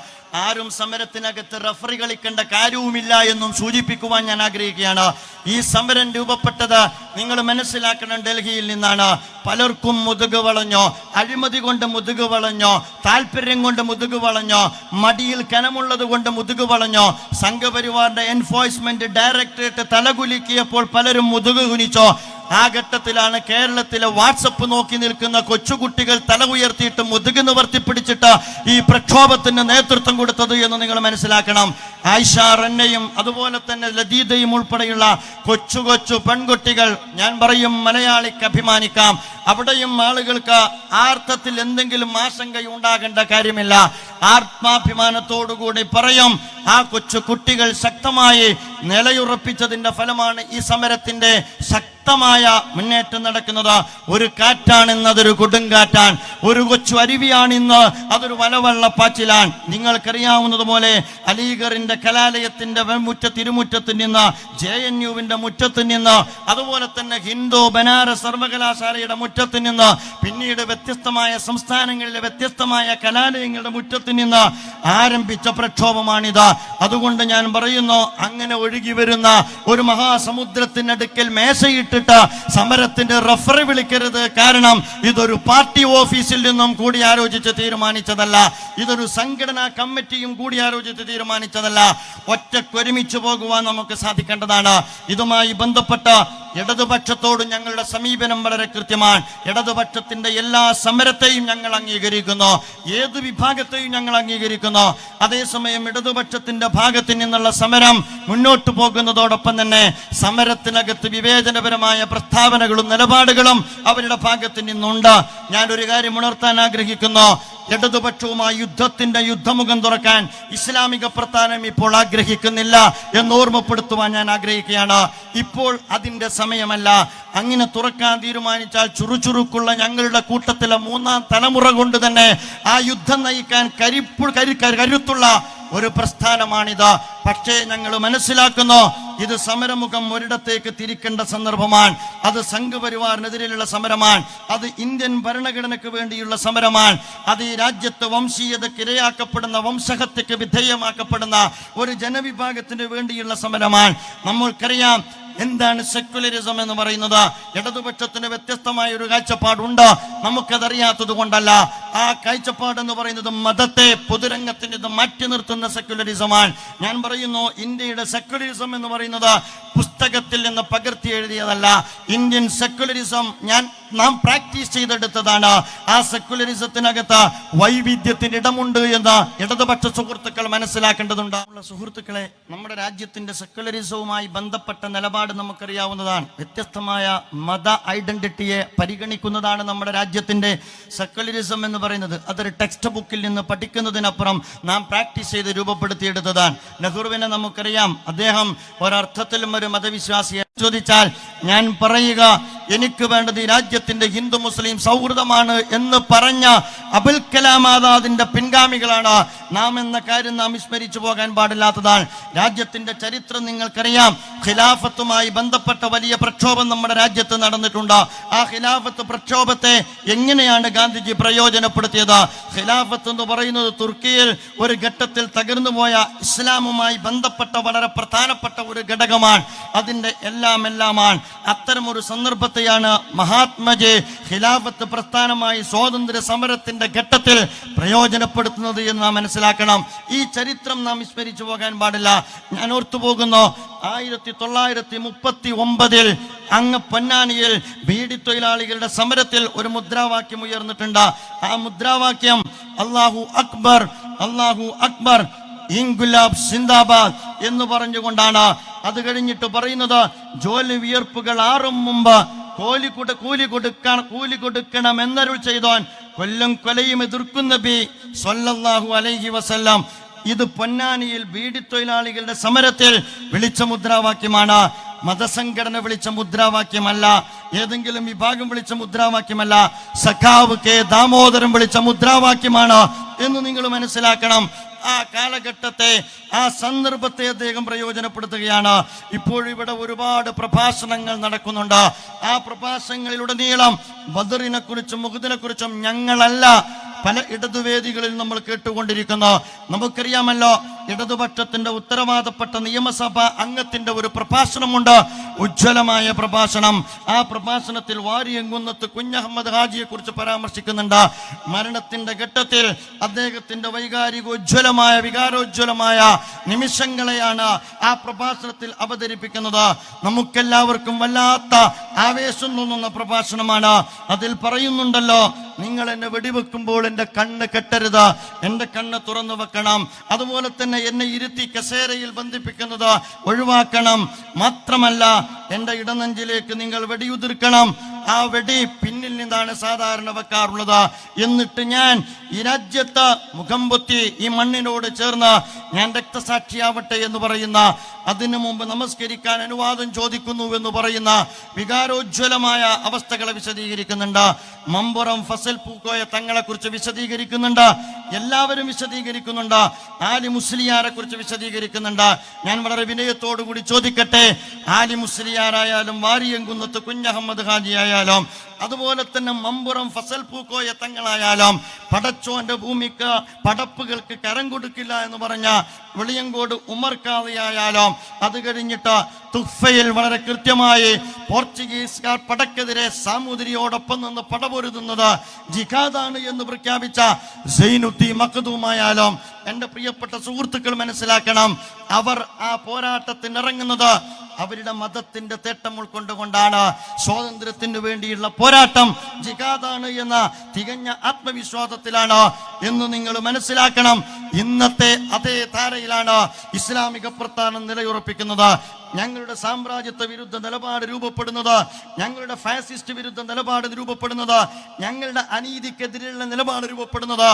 ആരും സമരത്തിനകത്ത് റഫറി കളിക്കേണ്ട കാര്യവുമില്ല എന്നും സൂചിപ്പിക്കുവാൻ ഞാൻ ആഗ്രഹിക്കുകയാണ്. ഈ സമരം രൂപപ്പെട്ടത് നിങ്ങൾ മനസ്സിലാക്കണം, ഡൽഹിയിൽ നിന്നാണ്. പലർക്കും മുതുക് വളഞ്ഞോ, അഴിമതി കൊണ്ട് മുതുക് വളഞ്ഞോ, താല്പര്യം കൊണ്ട് മുതുക് വളഞ്ഞോ, മടിയിൽ കനമുള്ളത് കൊണ്ട് മുതുക് വളഞ്ഞോ, സംഘപരിവാറിന്റെ എൻഫോഴ്സ്മെന്റ് ഡയറക്ടറേറ്റ് തലകുലുക്കിയപ്പോൾ പലരും മുതുക് കുനിച്ചോ. ആ ഘട്ടത്തിലാണ് കേരളത്തിലെ വാട്സപ്പ് നോക്കി നിൽക്കുന്ന കൊച്ചുകുട്ടികൾ തല ഉയർത്തിയിട്ട് മുതുക് നിവർത്തിപ്പിടിച്ചിട്ട് ഈ പ്രക്ഷോഭത്തിന് നേതൃത്വം കൊടുത്തത് എന്ന് നിങ്ങൾ മനസ്സിലാക്കണം. ആയിഷ, റന്നയും അതുപോലെ തന്നെ ലതീദയും ഉൾപ്പെടെയുള്ള കൊച്ചു കൊച്ചു പെൺകുട്ടികൾ, ഞാൻ പറയും മലയാളിക്ക് അഭിമാനിക്കാം. അവിടെയും ആളുകൾക്ക് ആർത്ഥത്തിൽ എന്തെങ്കിലും ആശങ്കയുണ്ടാകേണ്ട കാര്യമില്ല. ആത്മാഭിമാനത്തോടുകൂടി പറയും, ആ കൊച്ചു കുട്ടികൾ ശക്തമായി നിലയുറപ്പിച്ചതിന്റെ ഫലമാണ് ഈ സമരത്തിന്റെ ശക്തമായ മുന്നേറ്റം നടക്കുന്നത്. ഒരു കാറ്റാണിന്ന്, അതൊരു കൊടുങ്കാറ്റാൻ. ഒരു കൊച്ചു അരുവിയാണിന്ന്, അതൊരു വലവെള്ളപ്പാച്ചിലാൻ. നിങ്ങൾക്കറിയാവുന്നതുപോലെ അലീഗറിന്റെ കലാലയത്തിന്റെ തിരുമുറ്റത്ത് നിന്ന്, JNUവിന്റെ മുറ്റത്ത് നിന്ന്, അതുപോലെ തന്നെ ഹിന്ദു ബനാറസ് സർവകലാശാലയുടെ മുറ്റത്ത് നിന്ന്, പിന്നീട് വ്യത്യസ്തമായ സംസ്ഥാനങ്ങളിലെ വ്യത്യസ്തമായ കലാലയങ്ങളുടെ മുറ്റത്ത് നിന്ന് ആരംഭിച്ച പ്രക്ഷോഭമാണിത്. അതുകൊണ്ട് ഞാൻ പറയുന്നു, അങ്ങനെ ഒഴുകി വരുന്ന ഒരു മഹാസമുദ്രത്തിനടുക്കൽ മേശയിട്ടിട്ട് സമരത്തിന്റെ റഫറി വിളിക്കരുത്. കാരണം ഇതൊരു പാർട്ടി ഓഫീസിൽ നിന്നും കൂടിയാലോചിച്ച് തീരുമാനിച്ചതല്ല, ഇതൊരു സംഘടനാ കമ്മിറ്റിയും കൂടിയാലോചിച്ച് തീരുമാനിച്ചതല്ല. ഒറ്റക്കൊരുമിച്ച് പോകുവാൻ നമുക്ക് സാധിക്കേണ്ടതാണ്. ഇതുമായി ബന്ധപ്പെട്ട് ഇടതുപക്ഷത്തോട് ഞങ്ങളുടെ സമീപനം വളരെ കൃത്യമാണ്. ഇടതുപക്ഷത്തിന്റെ എല്ലാ സമരത്തെയും ഞങ്ങൾ അംഗീകരിക്കുന്നു, ഏത് വിഭാഗത്തെയും ഞങ്ങൾ അംഗീകരിക്കുന്നു. അതേസമയം ഇടതുപക്ഷത്തിന്റെ ഭാഗത്ത് നിന്നുള്ള സമരം മുന്നോട്ട് പോകുന്നതോടൊപ്പം തന്നെ സമരത്തിനകത്ത് വിവേചനപരമായ പ്രസ്താവനകളും നിലപാടുകളും അവരുടെ ഭാഗത്ത് നിന്നുണ്ട്. ഞാനൊരു കാര്യം ഉണർത്താൻ ആഗ്രഹിക്കുന്നു, ഇടതുപക്ഷവുമായി യുദ്ധമുഖം തുറക്കാൻ ഇസ്ലാമിക പ്രസ്ഥാനം ഇപ്പോൾ ആഗ്രഹിക്കുന്നില്ല എന്ന് ഓർമ്മപ്പെടുത്തുവാൻ ഞാൻ ആഗ്രഹിക്കുകയാണ്. ഇപ്പോൾ അതിന്റെ സമയമല്ല. അങ്ങനെ തുറക്കാൻ തീരുമാനിച്ചാൽ ചുറുചുറുക്കുള്ള ഞങ്ങളുടെ കൂട്ടത്തിലെ 3ാം തലമുറ കൊണ്ട് തന്നെ ആ യുദ്ധം നയിക്കാൻ കരുത്തുള്ള ഒരു പ്രസ്ഥാനമാണിത്. പക്ഷേ ഞങ്ങൾ മനസ്സിലാക്കുന്നു, ഇത് സമരമുഖം ഒരിടത്തേക്ക് തിരിക്കേണ്ട സന്ദർഭമാണ്. അത് സംഘപരിവാറിനെതിരെയുള്ള സമരമാണ്. അത് ഇന്ത്യൻ ഭരണഘടനയ്ക്ക് വേണ്ടിയുള്ള സമരമാണ്. അത് ഈ രാജ്യത്ത് വംശീയതയ്ക്ക് ഇരയാക്കപ്പെടുന്ന, വംശഹത്യക്ക് വിധേയമാക്കപ്പെടുന്ന ഒരു ജനവിഭാഗത്തിന് വേണ്ടിയുള്ള സമരമാണ്. നമ്മൾക്കറിയാം എന്താണ് സെക്യുലറിസം എന്ന് പറയുന്നത്. ഇടതുപക്ഷത്തിന് വ്യത്യസ്തമായ ഒരു കാഴ്ചപ്പാടുണ്ട്. നമുക്കതറിയാത്തത് കൊണ്ടല്ല. ആ കാഴ്ചപ്പാട് എന്ന് പറയുന്നത് മതത്തെ പൊതുരംഗത്തിന് മാറ്റി നിർത്തുന്ന സെക്യുലറിസമാണ്. ഞാൻ പറയുന്നു, ഇന്ത്യയുടെ സെക്യുലറിസം എന്ന് പറയുന്നത് പുസ്തകത്തിൽ നിന്ന് പകർത്തി എഴുതിയതല്ല. ഇന്ത്യൻ സെക്യുലറിസം നാം പ്രാക്ടീസ് ചെയ്തെടുത്തതാണ്. ആ സെക്യുലറിസത്തിനകത്ത് വൈവിധ്യത്തിന് ഇടമുണ്ട് എന്ന് ഇടതുപക്ഷ സുഹൃത്തുക്കൾ മനസ്സിലാക്കേണ്ടതുണ്ട്. സുഹൃത്തുക്കളെ, നമ്മുടെ രാജ്യത്തിന്റെ സെക്യുലറിസവുമായി ബന്ധപ്പെട്ട നിലപാട് നമുക്കറിയാവുന്നതാണ്. വ്യത്യസ്തമായ മത ഐഡന്റിറ്റിയെ പരിഗണിക്കുന്നതാണ് നമ്മുടെ രാജ്യത്തിന്റെ സെക്യുലറിസം എന്ന് പറയുന്നത്. അതൊരു ടെക്സ്റ്റ് ബുക്കിൽ നിന്ന് പഠിക്കുന്നതിനപ്പുറം നാം പ്രാക്ടീസ് ചെയ്ത് രൂപപ്പെടുത്തിയെടുത്തതാണ്. നെഹ്റുവിനെ നമുക്കറിയാം. അദ്ദേഹം ഒരർത്ഥത്തിലും ഒരു മതവിശ്വാസിയെ ചോദിച്ചാൽ ഞാൻ പറയുക, എനിക്ക് വേണ്ടത് ഈ രാജ്യത്തിന്റെ ഹിന്ദു മുസ്ലിം സൗഹൃദമാണ് എന്ന് പറഞ്ഞ അബുൽ കലാം ആസാദിന്റെ പിൻഗാമികളാണ് നാം എന്ന കാര്യം നാം വിസ്മരിച്ചു പോകാൻ പാടില്ലാത്തതാണ്. രാജ്യത്തിന്റെ ചരിത്രം നിങ്ങൾക്കറിയാം. ഖിലാഫത്തുമായി ബന്ധപ്പെട്ട വലിയ പ്രക്ഷോഭം നമ്മുടെ രാജ്യത്ത് നടന്നിട്ടുണ്ട്. ആ ഖിലാഫത്ത് പ്രക്ഷോഭത്തെ എങ്ങനെയാണ് ഗാന്ധിജി പ്രയോജനപ്പെടുത്തിയത്? ഖിലാഫത്ത് എന്ന് പറയുന്നത് തുർക്കിയിൽ ഒരു ഘട്ടത്തിൽ തകർന്നുപോയ ഇസ്ലാമുമായി ബന്ധപ്പെട്ട വളരെ പ്രധാനപ്പെട്ട ഒരു ഘടകമാണ്. അതിന്റെ എല്ലാമാണ്. അത്തരം ഒരു സന്ദർഭത്തെയാണ് മഹാത്മജി ഖിലാഫത്ത് പ്രസ്ഥാനമായി സ്വാതന്ത്ര്യ സമരത്തിന്റെ ഘട്ടത്തിൽ പ്രയോജനപ്പെടുത്തുന്നത് എന്ന് നാം മനസ്സിലാക്കണം. ഈ ചരിത്രം നാം വിസ്മരിച്ചു പോകാൻ പാടില്ല. ഞാൻ ഓർത്തുപോകുന്നു, 1939 അങ്ങ് പൊന്നാനിയിൽ ബീഡി തൊഴിലാളികളുടെ സമരത്തിൽ ഒരു മുദ്രാവാക്യം ഉയർന്നിട്ടുണ്ട്. ആ മുദ്രാവാക്യം അല്ലാഹു അക്ബർ, അല്ലാഹു അക്ബർ, ഇൻകുലാബ് സിന്ദാബാദ് എന്ന് പറഞ്ഞുകൊണ്ടാണ്. അത് കഴിഞ്ഞിട്ട് പറയുന്നത്, ജോലി വിയർപ്പുകൾ ആറും മുമ്പ് കൂലി കൊടുക്കണം എന്നരുൾ ചെയ്തോൻ, കൊല്ലും കൊലയും എതിർക്കുന്ന നബി സ്വല്ലല്ലാഹു അലൈഹി വസല്ലം. ഇത് പൊന്നാനിയിൽ ബീഡി തൊഴിലാളികളുടെ സമരത്തിൽ വിളിച്ച മുദ്രാവാക്യമാണ്. മതസംഘടന വിളിച്ച മുദ്രാവാക്യമല്ല, ഏതെങ്കിലും വിഭാഗം വിളിച്ച മുദ്രാവാക്യമല്ല. സഖാവ് കെ ദാമോദരൻ വിളിച്ച മുദ്രാവാക്യമാണ് എന്ന് നിങ്ങൾ മനസ്സിലാക്കണം. ആ കാലഘട്ടത്തെ, ആ സന്ദർഭത്തെ അദ്ദേഹം പ്രയോജനപ്പെടുത്തുകയാണ്. ഇപ്പോഴിവിടെ ഒരുപാട് പ്രഭാഷണങ്ങൾ നടക്കുന്നുണ്ട്. ആ പ്രഭാഷണങ്ങളിലുടനീളം ബദറിനെ കുറിച്ചും മുഹദിനെ കുറിച്ചും ഞങ്ങളല്ല, പല ഇടതുവേദികളിൽ നമ്മൾ കേട്ടുകൊണ്ടിരിക്കുന്നു. നമുക്കറിയാമല്ലോ, ഇടതുപക്ഷത്തിന്റെ ഉത്തരവാദപ്പെട്ട നിയമസഭാ അംഗത്തിന്റെ ഒരു പ്രഭാഷണമുണ്ട്, ഉജ്ജ്വലമായ പ്രഭാഷണം. ആ പ്രഭാഷണത്തിൽ വാരിയങ്കുന്നത്ത് കുഞ്ഞഹമ്മദ് ഹാജിയെ കുറിച്ച് പരാമർശിക്കുന്നുണ്ട്. മരണത്തിന്റെ ഘട്ടത്തിൽ അദ്ദേഹത്തിന്റെ വികാരോജ്വലമായ നിമിഷങ്ങളെയാണ് ആ പ്രഭാഷണത്തിൽ അവതരിപ്പിക്കുന്നത്. നമുക്കെല്ലാവർക്കും വല്ലാത്ത ആവേശം തോന്നുന്ന പ്രഭാഷണമാണ്. അതിൽ പറയുന്നുണ്ടല്ലോ, നിങ്ങൾ എന്നെ വെടിവെക്കുമ്പോൾ എൻ്റെ കണ്ണ് കെട്ടരുത്, എൻ്റെ കണ്ണ് തുറന്നു വെക്കണം. അതുപോലെ തന്നെ എന്നെ ഇരുത്തി കസേരയിൽ ബന്ധിപ്പിക്കുന്നത് ഒഴിവാക്കണം. മാത്രമല്ല, എൻ്റെ ഇടനെഞ്ചിലേക്ക് നിങ്ങൾ വെടിയുതിർക്കണം. ആ വെടി പിന്നിൽ നിന്നാണ് സാധാരണ വെക്കാറുള്ളത്. എന്നിട്ട് ഞാൻ ഈ രാജ്യത്ത് മുഖം പൊത്തി ഈ മണ്ണിനോട് ചേർന്ന് ഞാൻ രക്തസാക്ഷിയാവട്ടെ എന്ന് പറയുന്ന, അതിനു മുമ്പ് നമസ്കരിക്കാൻ അനുവാദം ചോദിക്കുന്നു എന്ന് പറയുന്ന വികാരോജ്വലമായ അവസ്ഥകളെ വിശദീകരിക്കുന്നുണ്ട്. മമ്പുറം ഫസൽ പൂക്കോയ തങ്ങളെ കുറിച്ച് വിശദീകരിക്കുന്നുണ്ട്. എല്ലാവരും വിശദീകരിക്കുന്നുണ്ട്. ആലി മുസ്ലിയാരെ കുറിച്ച് വിശദീകരിക്കുന്നുണ്ട്. ഞാൻ വളരെ വിനയത്തോടു കൂടി ചോദിക്കട്ടെ, ആലി മുസ്ലിയാരായാലും വാരിയങ്കുന്നത്ത് കുഞ്ഞഹമ്മദ് ഹാജി ആയാലും അതുപോലെ തന്നെ മമ്പുറം ഫസൽ പൂക്കോയ തങ്ങളായാലും പടച്ചോന്റെ ഭൂമിക്ക് പടപ്പുകൾക്ക് കരം കൊടുക്കില്ല എന്ന് പറഞ്ഞ വെളിയങ്കോട് ഉമർ ഖാദിയായാലും, അത് കഴിഞ്ഞിട്ട് തുഫയിൽ വളരെ കൃത്യമായി പോർച്ചുഗീസുകാർ പടക്കെതിരെ സാമൂതിരിയോടൊപ്പം നിന്ന് പടപൊരുതുന്നത് ജിഹാദാണ് എന്ന് പ്രഖ്യാപിച്ച സൈനുദ്ദീൻ മഖ്ദൂമായാലും, എൻ്റെ പ്രിയപ്പെട്ട സുഹൃത്തുക്കൾ മനസ്സിലാക്കണം, അവർ ആ പോരാട്ടത്തിനിറങ്ങുന്നത് അവരുടെ മതത്തിന്റെ തേട്ടം ഉൾക്കൊണ്ടുകൊണ്ടാണ്. സ്വാതന്ത്ര്യത്തിന് വേണ്ടിയുള്ള പോരാട്ടം ജിഹാദാണ് എന്ന തികഞ്ഞ ആത്മവിശ്വാസത്തിലാണ്. എന്ന് നിങ്ങൾ മനസ്സിലാക്കണം. ഇന്നത്തെ അതേ ധാരയിലാണ് ഇസ്ലാമിക പ്രസ്ഥാനം നിലയുറപ്പിക്കുന്നത്. ഞങ്ങളുടെ സാമ്രാജ്യത്വ വിരുദ്ധ നിലപാട് രൂപപ്പെടുന്നത്, ഞങ്ങളുടെ ഫാസിസ്റ്റ് വിരുദ്ധ നിലപാട് രൂപപ്പെടുന്നത്, ഞങ്ങളുടെ അനീതിക്കെതിരെയുള്ള നിലപാട് രൂപപ്പെടുന്നത്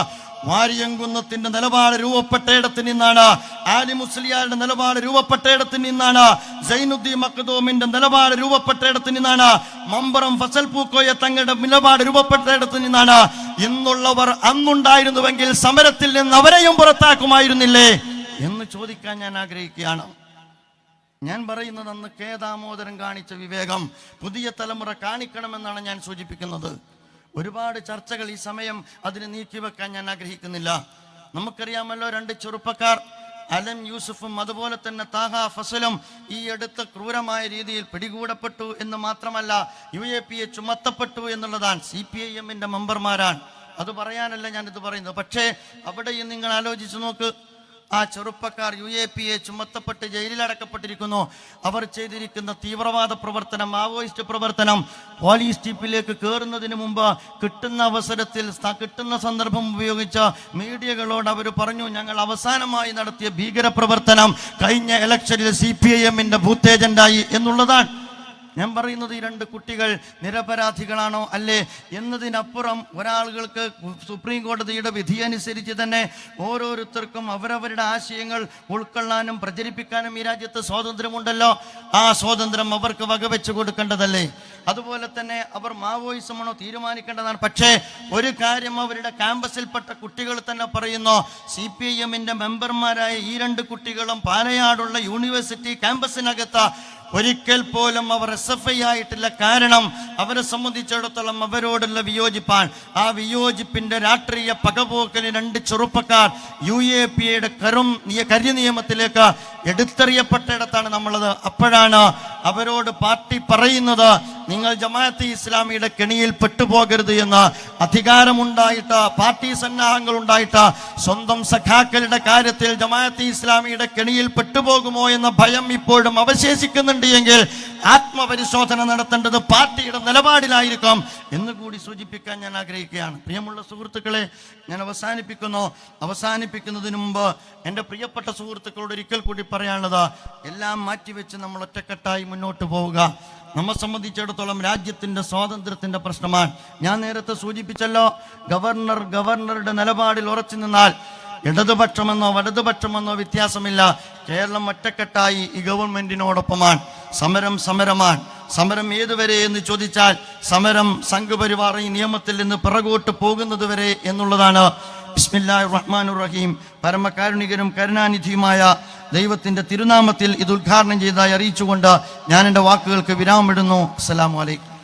വാരിയംകുന്നത്തിന്റെ നിലപാട് രൂപപ്പെട്ടയിടത്ത് നിന്നാണ്. ആലി മുസ്ലിയാരുടെ നിലപാട് രൂപപ്പെട്ടയിടത്ത് നിന്നാണ്. സൈനുദ്ദീൻ മഖ്ദൂമിന്റെ നിലപാട് രൂപപ്പെട്ടയിടത്ത് നിന്നാണ്. മമ്പറം ഫസൽ പൂക്കോയ തങ്ങളുടെ നിലപാട് രൂപപ്പെട്ടയിടത്ത് നിന്നാണ്. ഇന്നുള്ളവർ അന്നുണ്ടായിരുന്നുവെങ്കിൽ സമരത്തിൽ നിന്ന് അവരെയും പുറത്താക്കുമായിരുന്നില്ലേ എന്ന് ചോദിക്കാൻ ഞാൻ ആഗ്രഹിക്കുകയാണ്. ഞാൻ പറയുന്നത് അന്ന് കെ ദാമോദരൻ കാണിച്ച വിവേകം പുതിയ തലമുറ കാണിക്കണമെന്നാണ് ഞാൻ സൂചിപ്പിക്കുന്നത്. ഒരുപാട് ചർച്ചകൾ ഈ സമയം അതിന് നീക്കിവെക്കാൻ ഞാൻ ആഗ്രഹിക്കുന്നില്ല. നമുക്കറിയാമല്ലോ, 2 ചെറുപ്പക്കാർ അലൻ യൂസുഫും അതുപോലെ തന്നെ താഹ ഫസലും ഈ അടുത്ത ക്രൂരമായ രീതിയിൽ പിടികൂടപ്പെട്ടു എന്ന് മാത്രമല്ല UAPA ചുമത്തപ്പെട്ടു എന്നുള്ളതാണ്. CPIM-ന്റെ മെമ്പർമാരാണ്. അത് പറയാനല്ല ഞാനിത് പറയുന്നത്. പക്ഷേ അവിടെയും നിങ്ങൾ ആലോചിച്ച് നോക്ക്, ആ ചെറുപ്പക്കാർ UAPA ചുമത്തപ്പെട്ട് ജയിലിലടക്കപ്പെട്ടിരിക്കുന്നു. അവർ ചെയ്തിരിക്കുന്ന തീവ്രവാദ പ്രവർത്തനം, മാവോയിസ്റ്റ് പ്രവർത്തനം, പോലീസ് ജീപ്പിലേക്ക് കയറുന്നതിന് മുമ്പ് കിട്ടുന്ന അവസരത്തിൽ കിട്ടുന്ന സന്ദർഭം ഉപയോഗിച്ച് മീഡിയകളോട് അവർ പറഞ്ഞു, ഞങ്ങൾ അവസാനമായി നടത്തിയ ഭീകരപ്രവർത്തനം കഴിഞ്ഞ ഇലക്ഷനിൽ CPIM-ന്റെ ബൂത്ത് ഏജന്റായി എന്നുള്ളതാണ്. ഞാൻ പറയുന്നത് ഈ 2 കുട്ടികൾ നിരപരാധികളാണോ അല്ലേ എന്നതിനപ്പുറം ഒരാളുകൾക്ക് സുപ്രീം കോടതിയുടെ വിധിയനുസരിച്ച് തന്നെ ഓരോരുത്തർക്കും അവരവരുടെ ആശയങ്ങൾ ഉൾക്കൊള്ളാനും പ്രചരിപ്പിക്കാനും ഈ രാജ്യത്ത് സ്വാതന്ത്ര്യമുണ്ടല്ലോ. ആ സ്വാതന്ത്ര്യം അവർക്ക് വകവെച്ചു കൊടുക്കേണ്ടതല്ലേ? അതുപോലെ തന്നെ അവർ മാവോയിസമാണോ തീരുമാനിക്കേണ്ടതാണ്. പക്ഷേ ഒരു കാര്യം അവരുടെ ക്യാമ്പസിൽപ്പെട്ട കുട്ടികൾ തന്നെ പറയുന്നു, CPIM-ന്റെ മെമ്പർമാരായ ഈ 2 കുട്ടികളും പാലയാടുള്ള യൂണിവേഴ്സിറ്റി ക്യാമ്പസിനകത്ത് ഒരിക്കൽ പോലും അവർ SFI ആയിട്ടില്ല. കാരണം അവരെ സംബന്ധിച്ചിടത്തോളം അവരോടുള്ള വിയോജിപ്പാണ്. ആ വിയോജിപ്പിന്റെ രാഷ്ട്രീയ പകപോക്കലിന് 2 ചെറുപ്പക്കാർ UAPA-യുടെ കരിനിയമത്തിലേക്ക് എടുത്തെറിയപ്പെട്ടയിടത്താണ് നമ്മളത്. അപ്പോഴാണ് അവരോട് പാർട്ടി പറയുന്നത്, നിങ്ങൾ ജമാഅത്തെ ഇസ്ലാമിയുടെ കെണിയിൽ പെട്ടുപോകരുത് എന്ന്. അധികാരമുണ്ടായിട്ട്, പാർട്ടി സന്നാഹങ്ങൾ ഉണ്ടായിട്ട് സ്വന്തം സഖാക്കളുടെ കാര്യത്തിൽ ജമാഅത്തെ ഇസ്ലാമിയുടെ കെണിയിൽ പെട്ടുപോകുമോ എന്ന ഭയം ഇപ്പോഴും അവശേഷിക്കുന്നുണ്ട് എങ്കിൽ ആത്മപരിശോധന നടത്തേണ്ടത് പാർട്ടിയുടെ നിലപാടിലായിരിക്കും എന്ന് കൂടി സൂചിപ്പിക്കാൻ ഞാൻ ആഗ്രഹിക്കുകയാണ്. പ്രിയമുള്ള സുഹൃത്തുക്കളെ, ഞാൻ അവസാനിപ്പിക്കുന്നതിന് മുമ്പ് എൻ്റെ പ്രിയപ്പെട്ട സുഹൃത്തുക്കളോട് ഒരിക്കൽ കൂടി പറയാനുള്ളത്, എല്ലാം മാറ്റിവെച്ച് നമ്മൾ ഒറ്റക്കെട്ടായി മുന്നോട്ട് പോവുക. നമ്മെ സംബന്ധിച്ചിടത്തോളം രാജ്യത്തിന്റെ സ്വാതന്ത്ര്യത്തിന്റെ പ്രശ്നമാണ്. ഞാൻ നേരത്തെ സൂചിപ്പിച്ചല്ലോ, ഗവർണറുടെ നിലപാടിൽ ഉറച്ചു നിന്നാൽ ഇടതുപക്ഷമെന്നോ വലതുപക്ഷമെന്നോ വ്യത്യാസമില്ല. കേരളം ഒറ്റക്കെട്ടായി ഈ ഗവൺമെന്റിനോടൊപ്പമാണ്. സമരമാണ്. സമരം ഏതുവരെ എന്ന് ചോദിച്ചാൽ സമരം സംഘപരിവാർ ഈ നിയമത്തിൽ നിന്ന് പിറകോട്ട് പോകുന്നത് വരെ എന്നുള്ളതാണ്. ബിസ്മില്ലാഹിർ റഹ്മാനിർ റഹീം. പരമകാരുണികനും കരുണാനിധിയുമായ ദൈവത്തിന്റെ തിരുനാമത്തിൽ ഇത് ഉദ്ഘാടനം ചെയ്തതായി അറിയിച്ചുകൊണ്ട് ഞാൻ എൻ്റെ വാക്കുകൾക്ക് വിരാമമിടുന്നു. അസ്സലാമു അലൈക്കും.